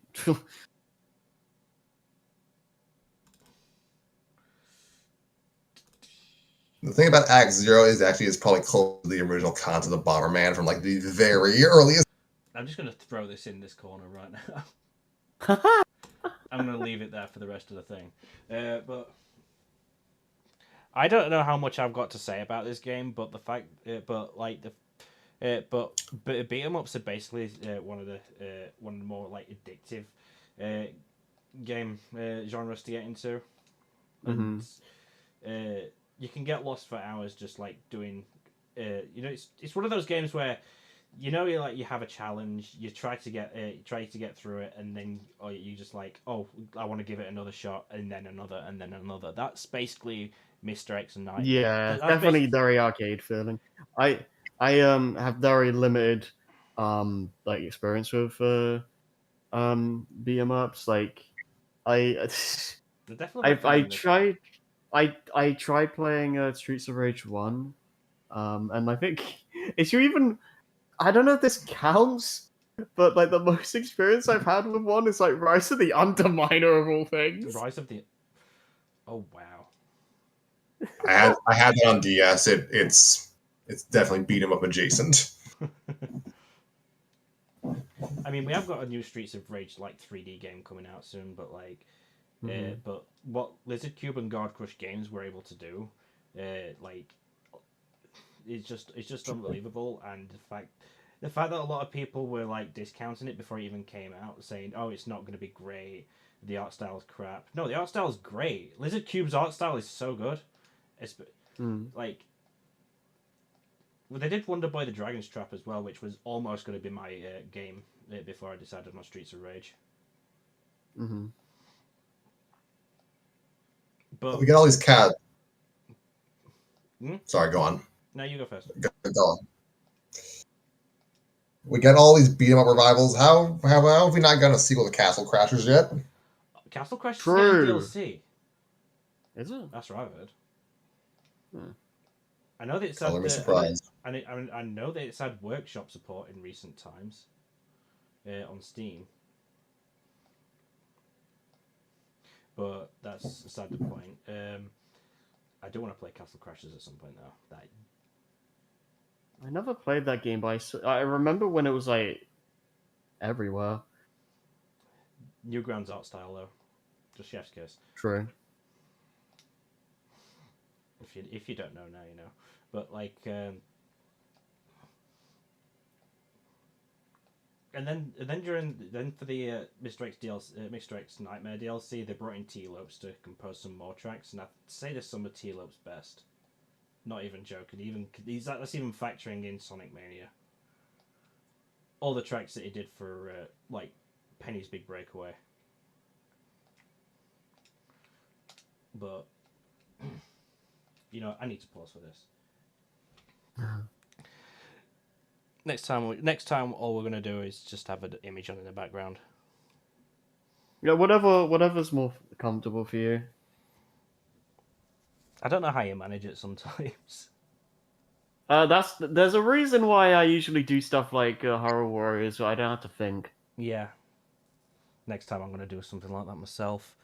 The thing about Act Zero is actually it's probably close to the original concept of Bomberman from like the very earliest. I'm just going to throw this in this corner right now. I'm going to leave it there for the rest of the thing. But I don't know how much I've got to say about this game, but the fact, but beat 'em ups are basically one of the more like addictive game genres to get into, and you can get lost for hours just like doing. It's one of those games where you have a challenge, you try to get through it, and then you just like, oh, I want to give it another shot, and then another, and then another. That's basically Mr. X and Nightmare. Yeah, definitely very arcade feeling. I have very limited like experience with beat 'em ups. Like I tried playing Streets of Rage 1, and I think if you even, I don't know if this counts, but like the most experience I've had with one is like Rise of the Underminer of all things. Rise of the. Oh wow. I had that on DS. It's definitely beat 'em up adjacent. I mean, we have got a new Streets of Rage like 3D game coming out soon, but like, but what Lizard Cube and God Crush Games were able to do, like, it's just unbelievable. And the fact that a lot of people were like discounting it before it even came out, saying, "Oh, it's not going to be great. The art style is crap." No, the art style is great. Lizard Cube's art style is so good. It's like. Well, they did Wonder Boy the Dragon's Trap as well, which was almost going to be my game before I decided on Streets of Rage. But we get all these cat. Sorry, go on. No, you go first. Go on. We get all these beat 'em up revivals. How have we not gotten a sequel to Castle Crashers yet? Castle Crashers is getting DLC. Is it? That's what I've heard. I know that it's had. I know that it's had workshop support in recent times on Steam, but that's beside the point. I do want to play Castle Crashers at some point though. I never played that game, but I remember when it was like everywhere. Newgrounds art style though, just chef's kiss. True. If you don't know now, you know. But like, and then for the Mr. X DLC, Mr. X Nightmare DLC, they brought in T-Lopes to compose some more tracks, and I'd say there's some of T-Lopes' best. Not even joking. That's even factoring in Sonic Mania. All the tracks that he did for like Penny's Big Breakaway. But I need to pause for this. Next time, all we're gonna do is just have an image on in the background. Yeah, whatever's more comfortable for you. I don't know how you manage it sometimes. There's a reason why I usually do stuff like Horror Warriors, so I don't have to think. Yeah. Next time I'm gonna do something like that myself.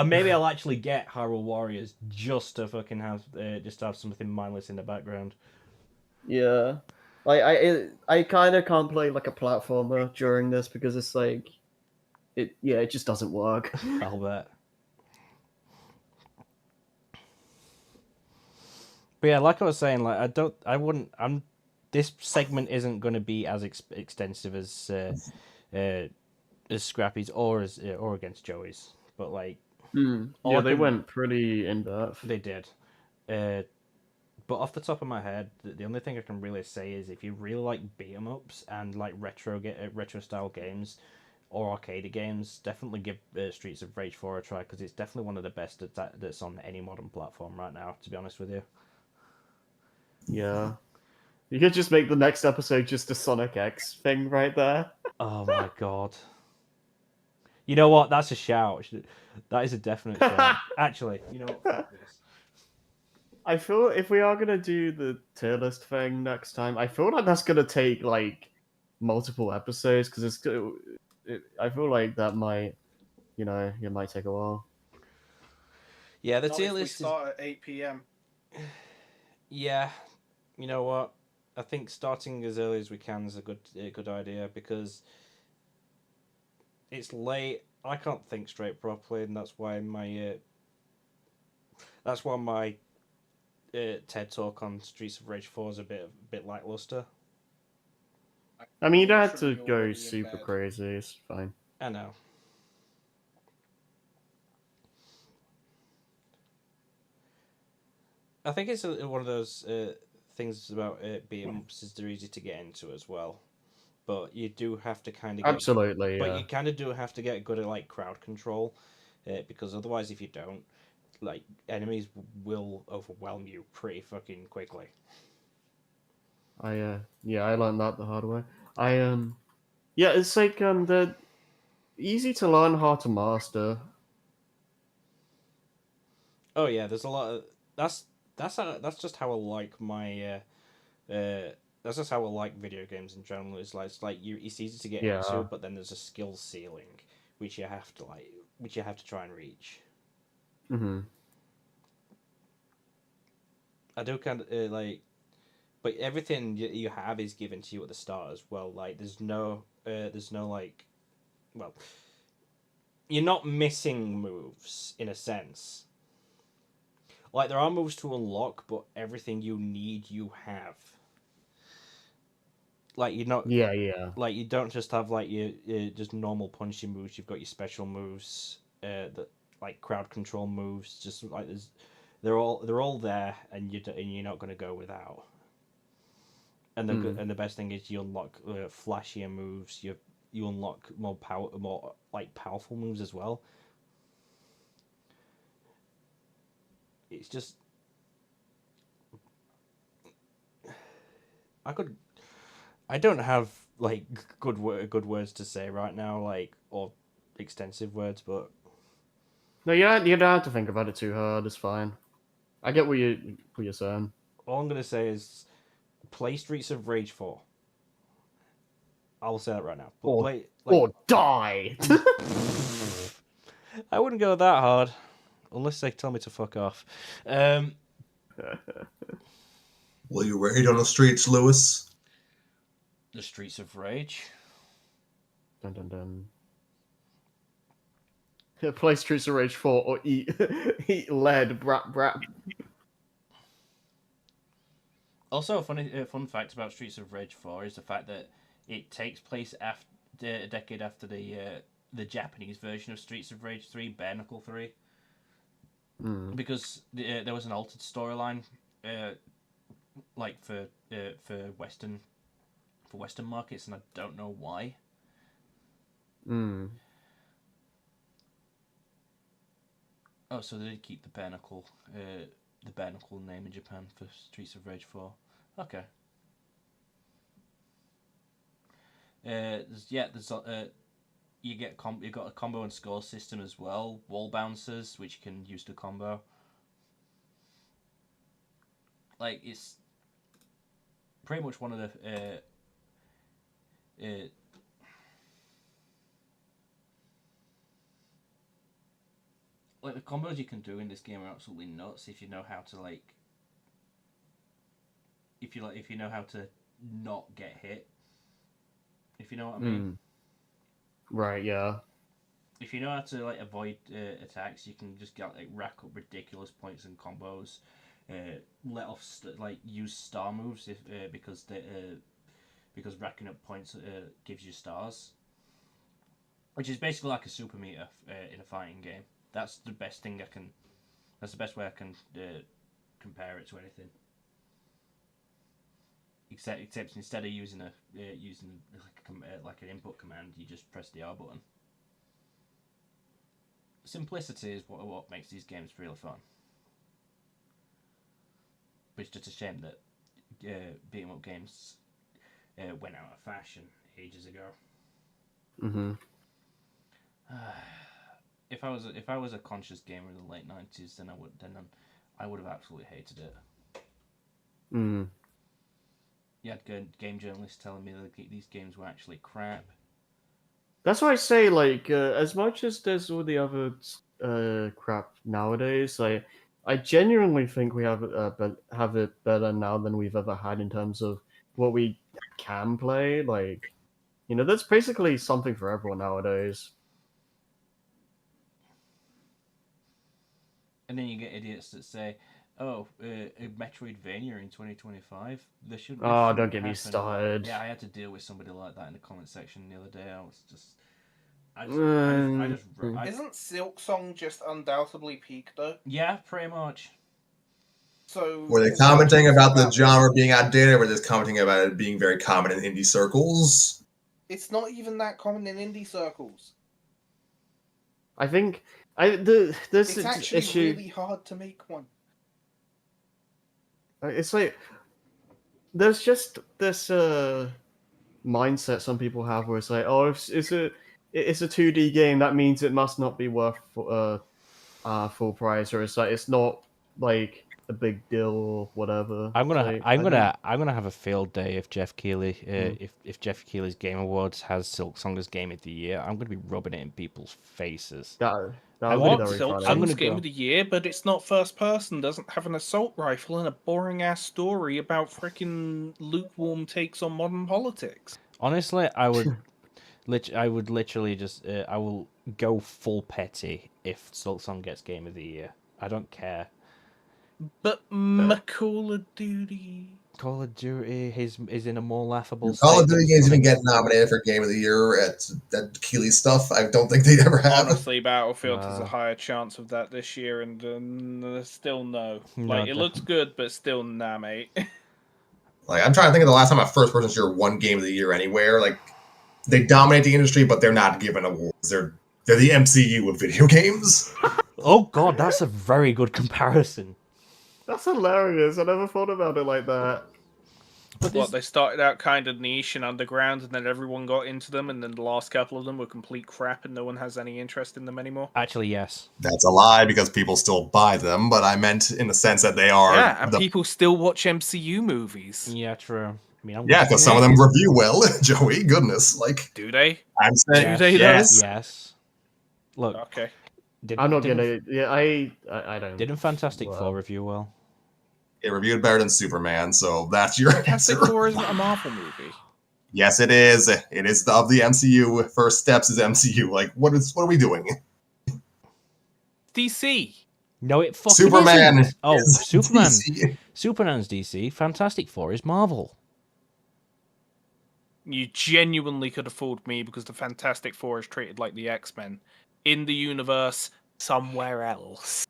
Maybe I'll actually get Hyrule Warriors just to fucking have just to have something mindless in the background. Yeah, like I kind of can't play like a platformer during this because it's like it just doesn't work. I'll bet. But yeah, like I was saying, like I wouldn't. This segment isn't going to be as extensive as Scrappy's or against Joey's, but like all Yeah, I they can, went pretty in depth. they did. Uh, but off the top of my head, the only thing I can really say is if you really like beat 'em ups and like retro style games or arcade games, definitely give Streets of Rage 4 a try because it's definitely one of the best that's on any modern platform right now. To be honest with you. Yeah, you could just make the next episode just a Sonic X thing right there. Oh my god. You know what? That's a shout. That is a definite shout. Actually, you know what? Fuck this. I feel if we are gonna do the tier list thing next time, I feel like that's gonna take like multiple episodes because I feel like that might, it might take a while. Yeah, the Not tier if we list is. start at 8 p.m. Yeah, you know what? I think starting as early as we can is a good idea because it's late. I can't think straight properly, and that's why my TED talk on Streets of Rage 4 is a bit lackluster. I mean, you don't have should to be go already in super bed. crazy. It's fine. I know. I think it's one of those things about being ups is they're easy to get into as well, but you do have to kind of get. Absolutely, But yeah. you kind of do have to get good at like crowd control, because otherwise, if you don't, like enemies will overwhelm you pretty fucking quickly. I learned that the hard way. Yeah, it's like they're easy to learn how to master. Oh yeah, there's a lot of that's just how I like my that's just how I like video games in general. It's like it's easy to get into, Yeah. but then there's a skill ceiling which you have to try and reach. Hmm. I do kind of but everything you have is given to you at the start as well. Like there's no like, well, you're not missing moves in a sense. Like there are moves to unlock, but everything you need you have. Like you're not Yeah. like you don't just have like your just normal punching moves. You've got your special moves, that like crowd control moves. Just like they're all there, and you're not going to go without. And the best thing is you unlock flashier moves. You unlock more like powerful moves as well. It's just I don't have like good words to say right now, like, or extensive words, but No, you don't have to think about it too hard. It's fine. I get what you're saying. all I'm gonna say is play Streets of Rage 4. I will say that right now. But Or play like or die. I wouldn't go that hard unless they tell me to fuck off. Will you raid on the streets, Lewis? The Streets of Rage. Dun dun dun. Play Streets of Rage 4 or eat eat lead, brat. Also, a fun fact about Streets of Rage 4 is the fact that it takes place after a decade after the Japanese version of Streets of Rage 3, Bare Knuckle 3, because there was an altered storyline, like for Western markets, and I don't know why. Oh, so they did keep the Bare Knuckle name in Japan for Streets of Rage 4. Okay. There's you got a combo and score system as well. Wall bouncers, which you can use to combo. Like pretty much one of the like the combos you can do in this game are absolutely nuts if you know how to like if you know how to not get hit. If you know what I mean. Right. Yeah. If you know how to like avoid attacks, you can just get like rack up ridiculous points and combos. Let off like use star moves if because racking up points gives you stars, which is basically like a super meter in a fighting game. That's the best thing I can. That's the best way I can compare it to anything. Except instead of using like an input command, you just press the R button. Simplicity is what makes these games really fun. But it's just a shame that beat 'em up games went out of fashion ages ago. Mm-hmm. If I was a conscious gamer in the late 90s, then I would have absolutely hated it. Mm. You had game journalists telling me that these games were actually crap. That's why I say, like, as much as there's all the other crap nowadays, I genuinely think we have it better now than we've ever had in terms of what we can play. Like, that's basically something for everyone nowadays. And then you get idiots that say, "Oh, a Metroidvania in 2025. This shouldn't Don't get me happen." started. Yeah, I had to deal with somebody like that in the comment section the other day. Isn't Silksong just undoubtedly peak though? Yeah, pretty much. So Were they commenting about the genre being outdated, or were they just commenting about it being very common in indie circles? It's not even that common in indie circles. I think this It's actually issue. really hard to make one. It's like there's just this mindset some people have where it's like, oh, if it's a 2D game, that means it must not be worth full price, or it's like it's not like a big deal or whatever. I'm So, gonna have a field day if Jeff Keighley if Jeff Keighley's Game Awards has Silksong as Game of the Year. I'm gonna be rubbing it in people's faces. that I would would- be very funny. I'm Silksong's gonna Game go- of the Year, but it's not first person, doesn't have an assault rifle, and a boring ass story about freaking lukewarm takes on modern politics. Honestly, I would literally just I will go full petty if Silksong gets Game of the Year. I don't care. But Call of Duty. Call of Duty is in a more laughable Call of state Duty than games some even of get them. nominated for Game of the Year at Keighley stuff. I don't think they'd ever have. Honestly, Battlefield has a Wow. higher chance of that this year, and still no. No, Like, it looks good, but still nah, mate. Like, I'm trying to think of the last time a first-person shooter won Game of the Year anywhere. Like, they dominate the industry, but they're not given awards. They're the MCU of video games. Oh god, that's a very good comparison. That's hilarious. I never thought about it like that. But What, they started out kind of niche and underground, and then everyone got into them, and then the last couple of them were complete crap, and no one has any interest in them anymore? actually, yes. That's a lie because people still buy them, but I meant in the sense that they are. Yeah, and people still watch MCU movies. Yeah, true. I mean, Yeah, because some of them review well, Joey. Goodness, like Do they? I'm saying, Yes, they yes. yes. Look, Okay. I'm not gonna. Yeah, I don't. Didn't Fantastic Well. Four review well? It reviewed better than Superman, so that's your Fantastic answer. Four isn't a Marvel movie. Yes, it is. It is of the MCU. First steps is MCU. Like, what are we doing? DC. No, it fucking Superman. isn't. Oh, is Superman. DC. Superman's DC. Fantastic Four is Marvel. You genuinely could have fooled me because the Fantastic Four is treated like the X-Men in the universe somewhere else.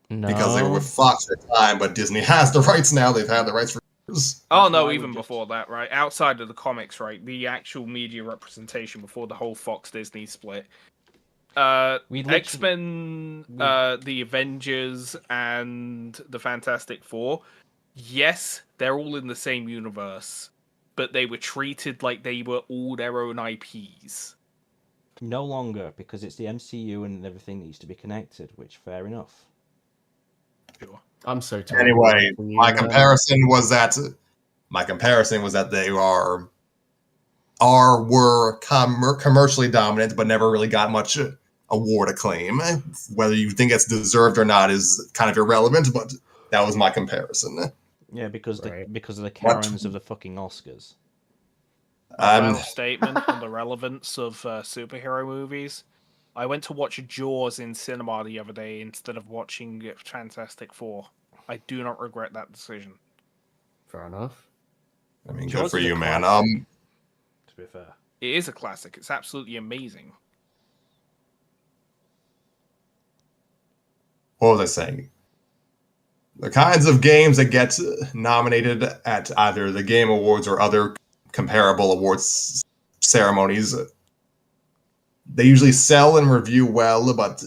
No. Because they were with Fox at the time, but Disney has the rights now. They've had the rights for years. Oh That's no, why even we just- before that, right? Outside of the comics, right? The actual media representation before the whole Fox Disney split. We literally- X-Men, the Avengers, and the Fantastic Four. Yes, they're all in the same universe, but they were treated like they were all their own IPs. No longer, because it's the MCU and everything needs to be connected, which fair enough. Sure. I'm so tired. Anyway, of you, my man. comparison was that My comparison was that they were commercially dominant, but never really got much award acclaim. Whether you think it's deserved or not is kind of irrelevant, but that was my comparison. Yeah, because Right. because of the What? Karens of the fucking Oscars. My Um, final statement on the relevance of superhero movies. I went to watch Jaws in cinema the other day instead of watching Fantastic Four. I do not regret that decision. Fair enough. I mean, Jaws good for is a you, man. classic. To be fair. It is a classic. It's absolutely amazing. What was I saying? The kinds of games that get nominated at either the Game Awards or other comparable awards ceremonies, they usually sell and review well, but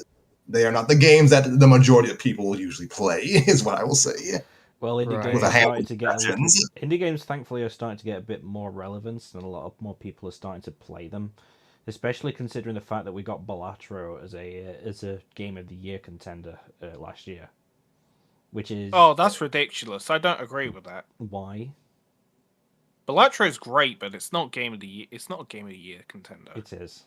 they are not the games that the majority of people usually play, is what I will say. Well, indie Right. games With a are handful starting of to get exceptions. indie games. Thankfully, are starting to get a bit more relevance, and a lot of more people are starting to play them. Especially considering the fact that we got Balatro as a Game of the Year contender last year, which is Oh, that's ridiculous. I don't agree with that. why Bellatrix is great, but it's not game of the year. It's not a game of the year contender. it is.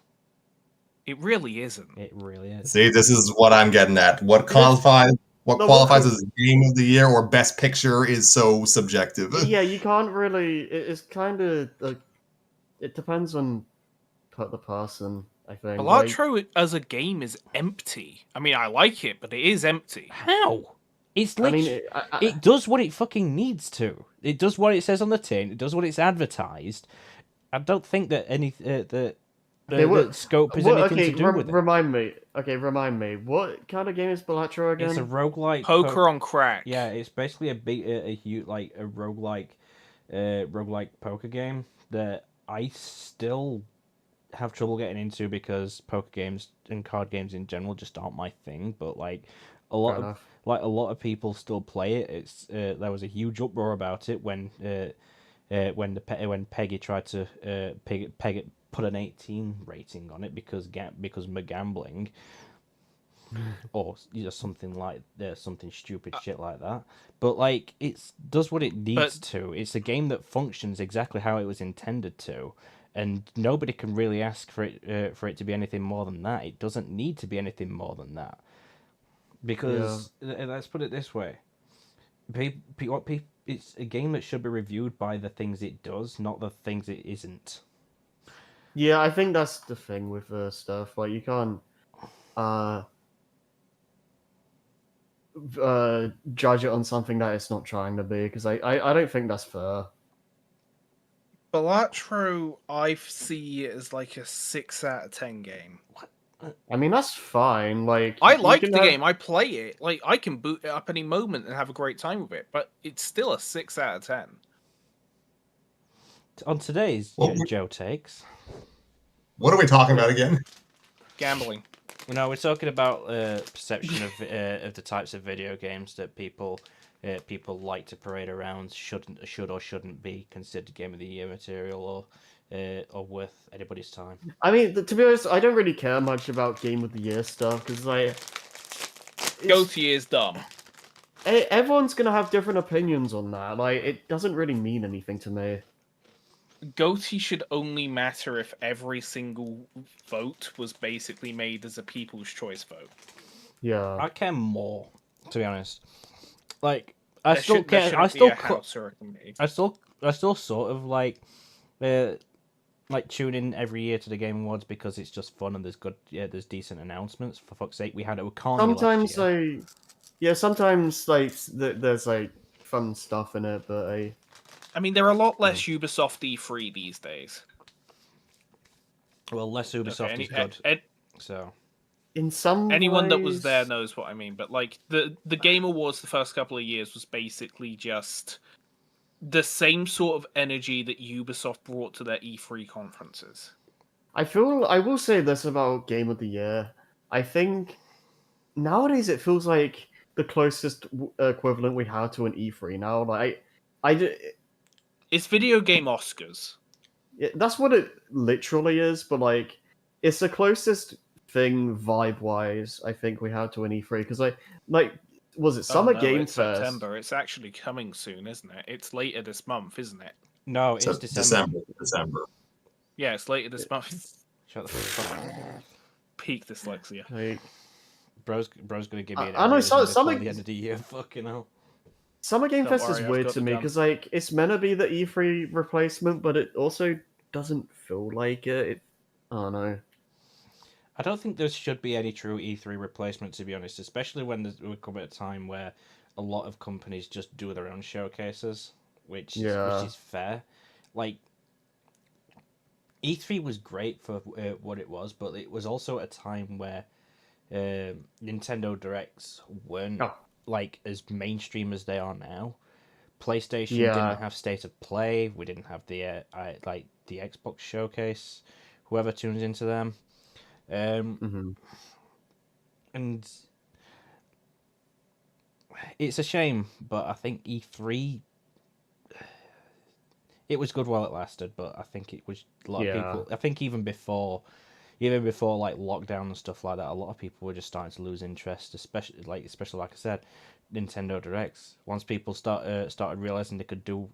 It really isn't. It really is. See, this is what I'm getting at. What Because- qualifies as Game of the Year or Best Picture is so subjective. Yeah, you can't really. It's kind of like it depends on the person. I think. Like, Balatro as a game is empty. I mean, I like it, but it is empty. How? It's I literally. mean, It does what it fucking needs to. It does what it says on the tin. It does what it's advertised. I don't think that any the scope has anything to do with it. Remind me. Okay, remind me. What kind of game is Balatro again? It's a roguelike Poker on crack. Yeah, it's basically a roguelike poker game that I still have trouble getting into because poker games and card games in general just aren't my thing. But like a lot Fair of enough. a lot of people still play it. It's there was a huge uproar about it when Peggy tried to put an 18 rating on it because gambling. Or something like something stupid shit like that. But like it does what it needs to. It's a game that functions exactly how it was intended to, and nobody can really ask for it to be anything more than that. It doesn't need to be anything more than that. Because let's put it this way, it's a game that should be reviewed by the things it does, not the things it isn't. Yeah, I think that's the thing with stuff. Like you can't judge it on something that it's not trying to be, because I don't think that's fair. Balatro, I see it as like a 6 out of 10 game. I mean, that's fine. Like I you like can the have- game. I play it. Like I can boot it up any moment and have a great time with it. But it's still a 6 out of 10. On today's Well, Joe Takes, What are we talking about again? Gambling. we're talking about perception of the types of video games that people like to parade around should or shouldn't be considered Game of the Year material or worth anybody's time. I mean, to be honest, I don't really care much about Game of the Year stuff because like Goatee is dumb. everyone's gonna have different opinions on that. Like, it doesn't really mean anything to me. Goatee should only matter if every single vote was basically made as a people's choice vote. Yeah. I care more, to be honest. Like I There still should- there care. shouldn't I be still a house or a committee. I still sort of like tune in every year to the Game Awards because it's just fun and there's decent announcements. For fuck's sake, we had it with Carney Sometimes last year. sometimes like there's like fun stuff in it, but I mean, there are a lot less Ubisoft E3 these days. Well, less Ubisoft Okay, is good. and So in some anyone that was there ways- knows what I mean. But like the Game Awards, the first couple of years was basically just the same sort of energy that Ubisoft brought to their E3 conferences. I will say this about Game of the Year. I think nowadays it feels like the closest equivalent we have to an E3 now. Like It's video game Oscars. that's what it literally is, but like it's the closest thing vibe wise I think we have to an E3 because like was it Oh, Summer no, Game it's Fest? September. It's actually coming soon, isn't it? It's later this month, isn't it? No, it's So December. December. Yeah, it's later this month. Shut the fuck up. Peak dyslexia. Like, Bro's gonna give me an I know aneurysm Summer before the end of the year. Fucking hell. Summer Game Don't Fest worry, is I've weird got to the me gun. because like it's meant to be the E3 replacement, but it also doesn't feel like it. I don't know. I don't think there should be any true E3 replacement, to be honest, especially when we come at a time where a lot of companies just do their own showcases, which Yeah. is fair. Like, E3 was great for what it was, but it was also at a time where Nintendo Directs weren't Oh. like as mainstream as they are now. PlayStation Yeah. didn't have State of Play. We didn't have the the Xbox showcase. Whoever tunes into them. Mhm. And it's a shame, but I think E3 it was good while it lasted, but I think it was a lot of Yeah. people. I think even before like lockdown and stuff like that, a lot of people were just starting to lose interest, especially like I said, Nintendo Directs. Once people started realizing they could do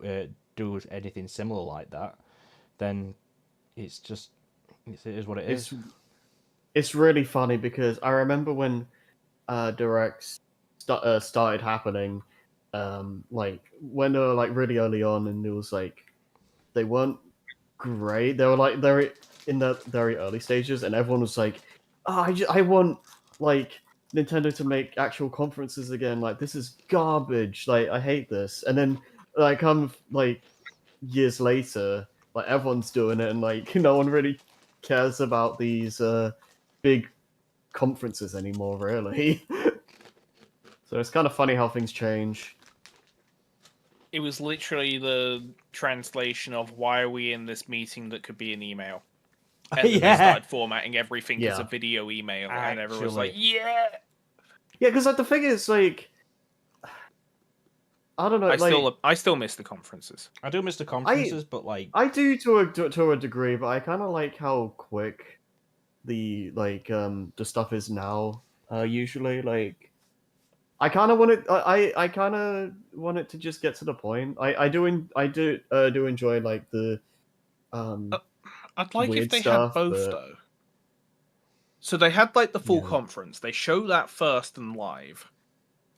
anything similar like that, then it is what it is. It's really funny because I remember when directs started happening, like when they were like really early on, and it was like they weren't great. They were like they're in the very early stages, and everyone was like, "Oh, I want like Nintendo to make actual conferences again. Like this is garbage. Like I hate this." And then like like years later, like everyone's doing it, and like no one really cares about these big conferences anymore, really. So it's kind of funny how things change. It was literally the translation of why are we in this meeting that could be an email. And then they started formatting everything as a Yeah. video email, and everyone was like, Actually. "Yeah." Yeah, because like the thing is, like, I don't know, I still miss the conferences. I do miss the conferences, but like I do to a degree, but I kind of like how quick the the stuff is now. Usually, like, I kind of want it. I kind of want it to just get to the point. I do enjoy like the I'd like if weird they stuff, had both but- though. So they had like the full Yeah. conference. They show that first and live,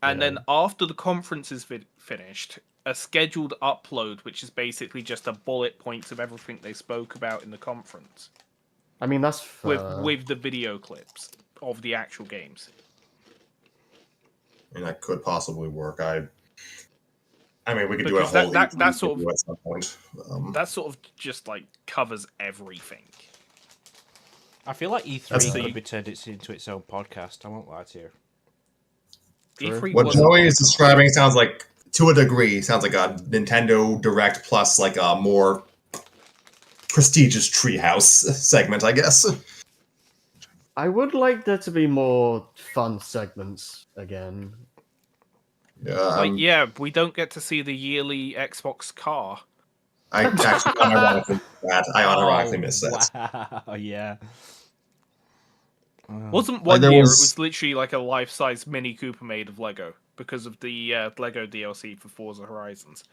and then after the conference is finished, a scheduled upload, which is basically just a bullet points of everything they spoke about in the conference, I mean that's with the video clips of the actual games. And that could possibly work. I mean, we could Because do a whole that E3 sort of- video at some point. That sort of just like covers everything. I feel like That's E3 the- could be turned into its own podcast. I won't lie to you. E3 what was a Joey is podcast. describing sounds like, to a degree, sounds like a Nintendo Direct plus like a more prestigious treehouse segment, I guess. I would like there to be more fun segments again. Yeah, we don't get to see the yearly Xbox car. I actually unironically miss that. I unironically miss that. Wow, yeah. Wasn't Like, one there year, was- it was literally like a life-size Mini Cooper made of Lego because of the Lego DLC for Forza Horizons.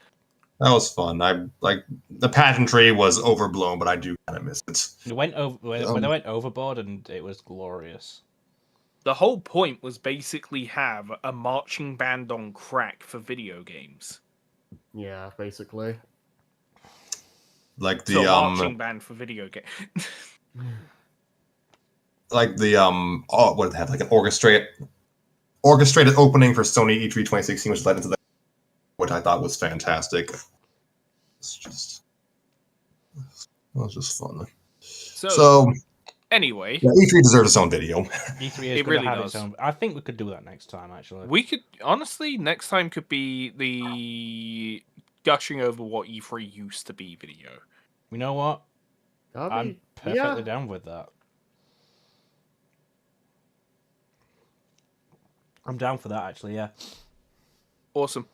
That was fun. I like the pageantry was overblown, but I do kind of miss it. It went over when they went overboard, and it was glorious. The whole point was basically have a marching band on crack for video games. Yeah, basically. Like the So a marching band for video games. what did they have? Like an orchestrated opening for Sony E3 2016, which led into that, which I thought was fantastic. It was just fun. So Anyway, yeah, E3 deserves its own video. E3 is It going really to have does. its own. I think we could do that next time. Actually, we could honestly next time could be the gushing over what E3 used to be video. you know what? That'd I'm be- perfectly yeah. down with that. I'm down for that. Actually, yeah. Awesome.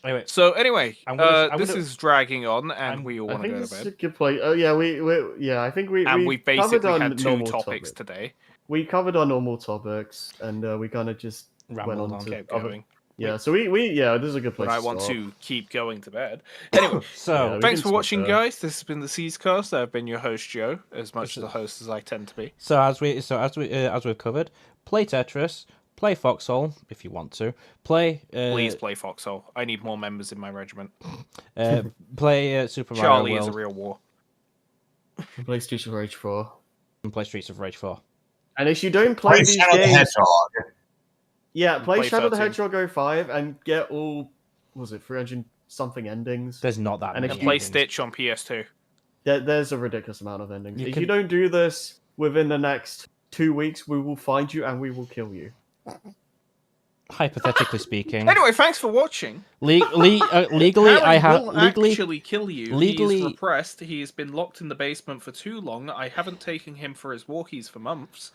Anyway, I'm this gonna- is dragging on, and we all I want to think go this to is bed. a good point. Oh yeah, I think we And we we've covered basically our had two normal topics topics. today. We covered our normal topics, and we kind of just rambled went on on. to Kept other. going. Yeah, so we yeah, this is a good place But I to want start. to keep going to bed. Anyway, So, we thanks can for stop watching, there. guys. This has been the SEESCast. I've been your host, Joe, as much the host as I tend to be. as we've covered, play Tetris, play Foxhole if you want to, play Please play Foxhole. I need more members in my regiment. play Super Mario Charlie is a World, real war. Play Streets of Rage 4. and play Streets of Rage 4. And if you don't play these Shadow the games, Hedgehog. yeah, play Play Shadow the 13. Hedgehog 05 and get all, was it 300 something endings? There's not that And many. if And play endings. Stitch on PS2. There's a ridiculous amount of endings. You If can- you don't do this within the next 2 weeks, we will find you and we will kill you. Hypothetically speaking, Anyway, thanks for watching. legally, Harry I have will legally. actually kill you. He legally- is repressed. He has been locked in the basement for too long. I haven't taken him for his walkies for months.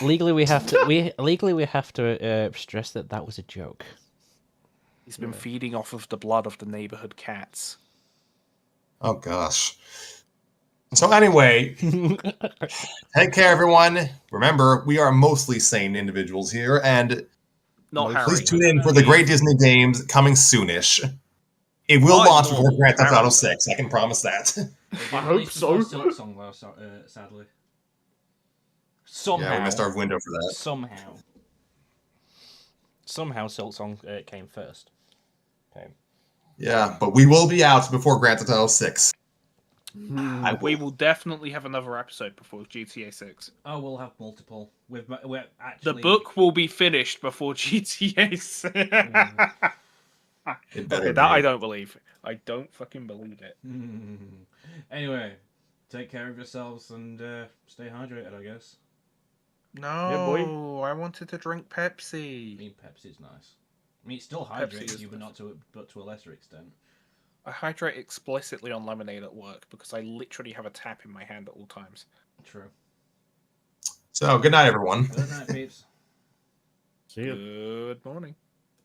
Legally, we have to stress that that was a joke. He's been feeding off of the blood of the neighborhood cats. Oh gosh. So anyway, take care, everyone. Remember, we are mostly sane individuals here, and Not Harry. please tune in for the Great Disney Games coming soonish. It will Not launch anymore. before Grand Theft Auto Harry. 6. I can promise that. I hope so. Sadly. Somehow. Yeah, we missed our window for that. Somehow Silksong came first. Okay. Yeah, but we will be out before Grand Theft Auto 6. We will definitely have another episode before GTA 6. Oh, we'll have multiple. We're The actually book will be finished before GTA 6. It better That I be. don't believe. I don't fucking believe it. Anyway, take care of yourselves and stay hydrated, I guess. No, boy. I wanted to drink Pepsi. I mean, Pepsi's nice. I mean, it still Pepsi hydrates is you, but nice. not to a lesser extent. I hydrate explicitly on lemonade at work because I literally have a tap in my hand at all times. True. So, good night, everyone. Good night, peeps. See you. Good morning.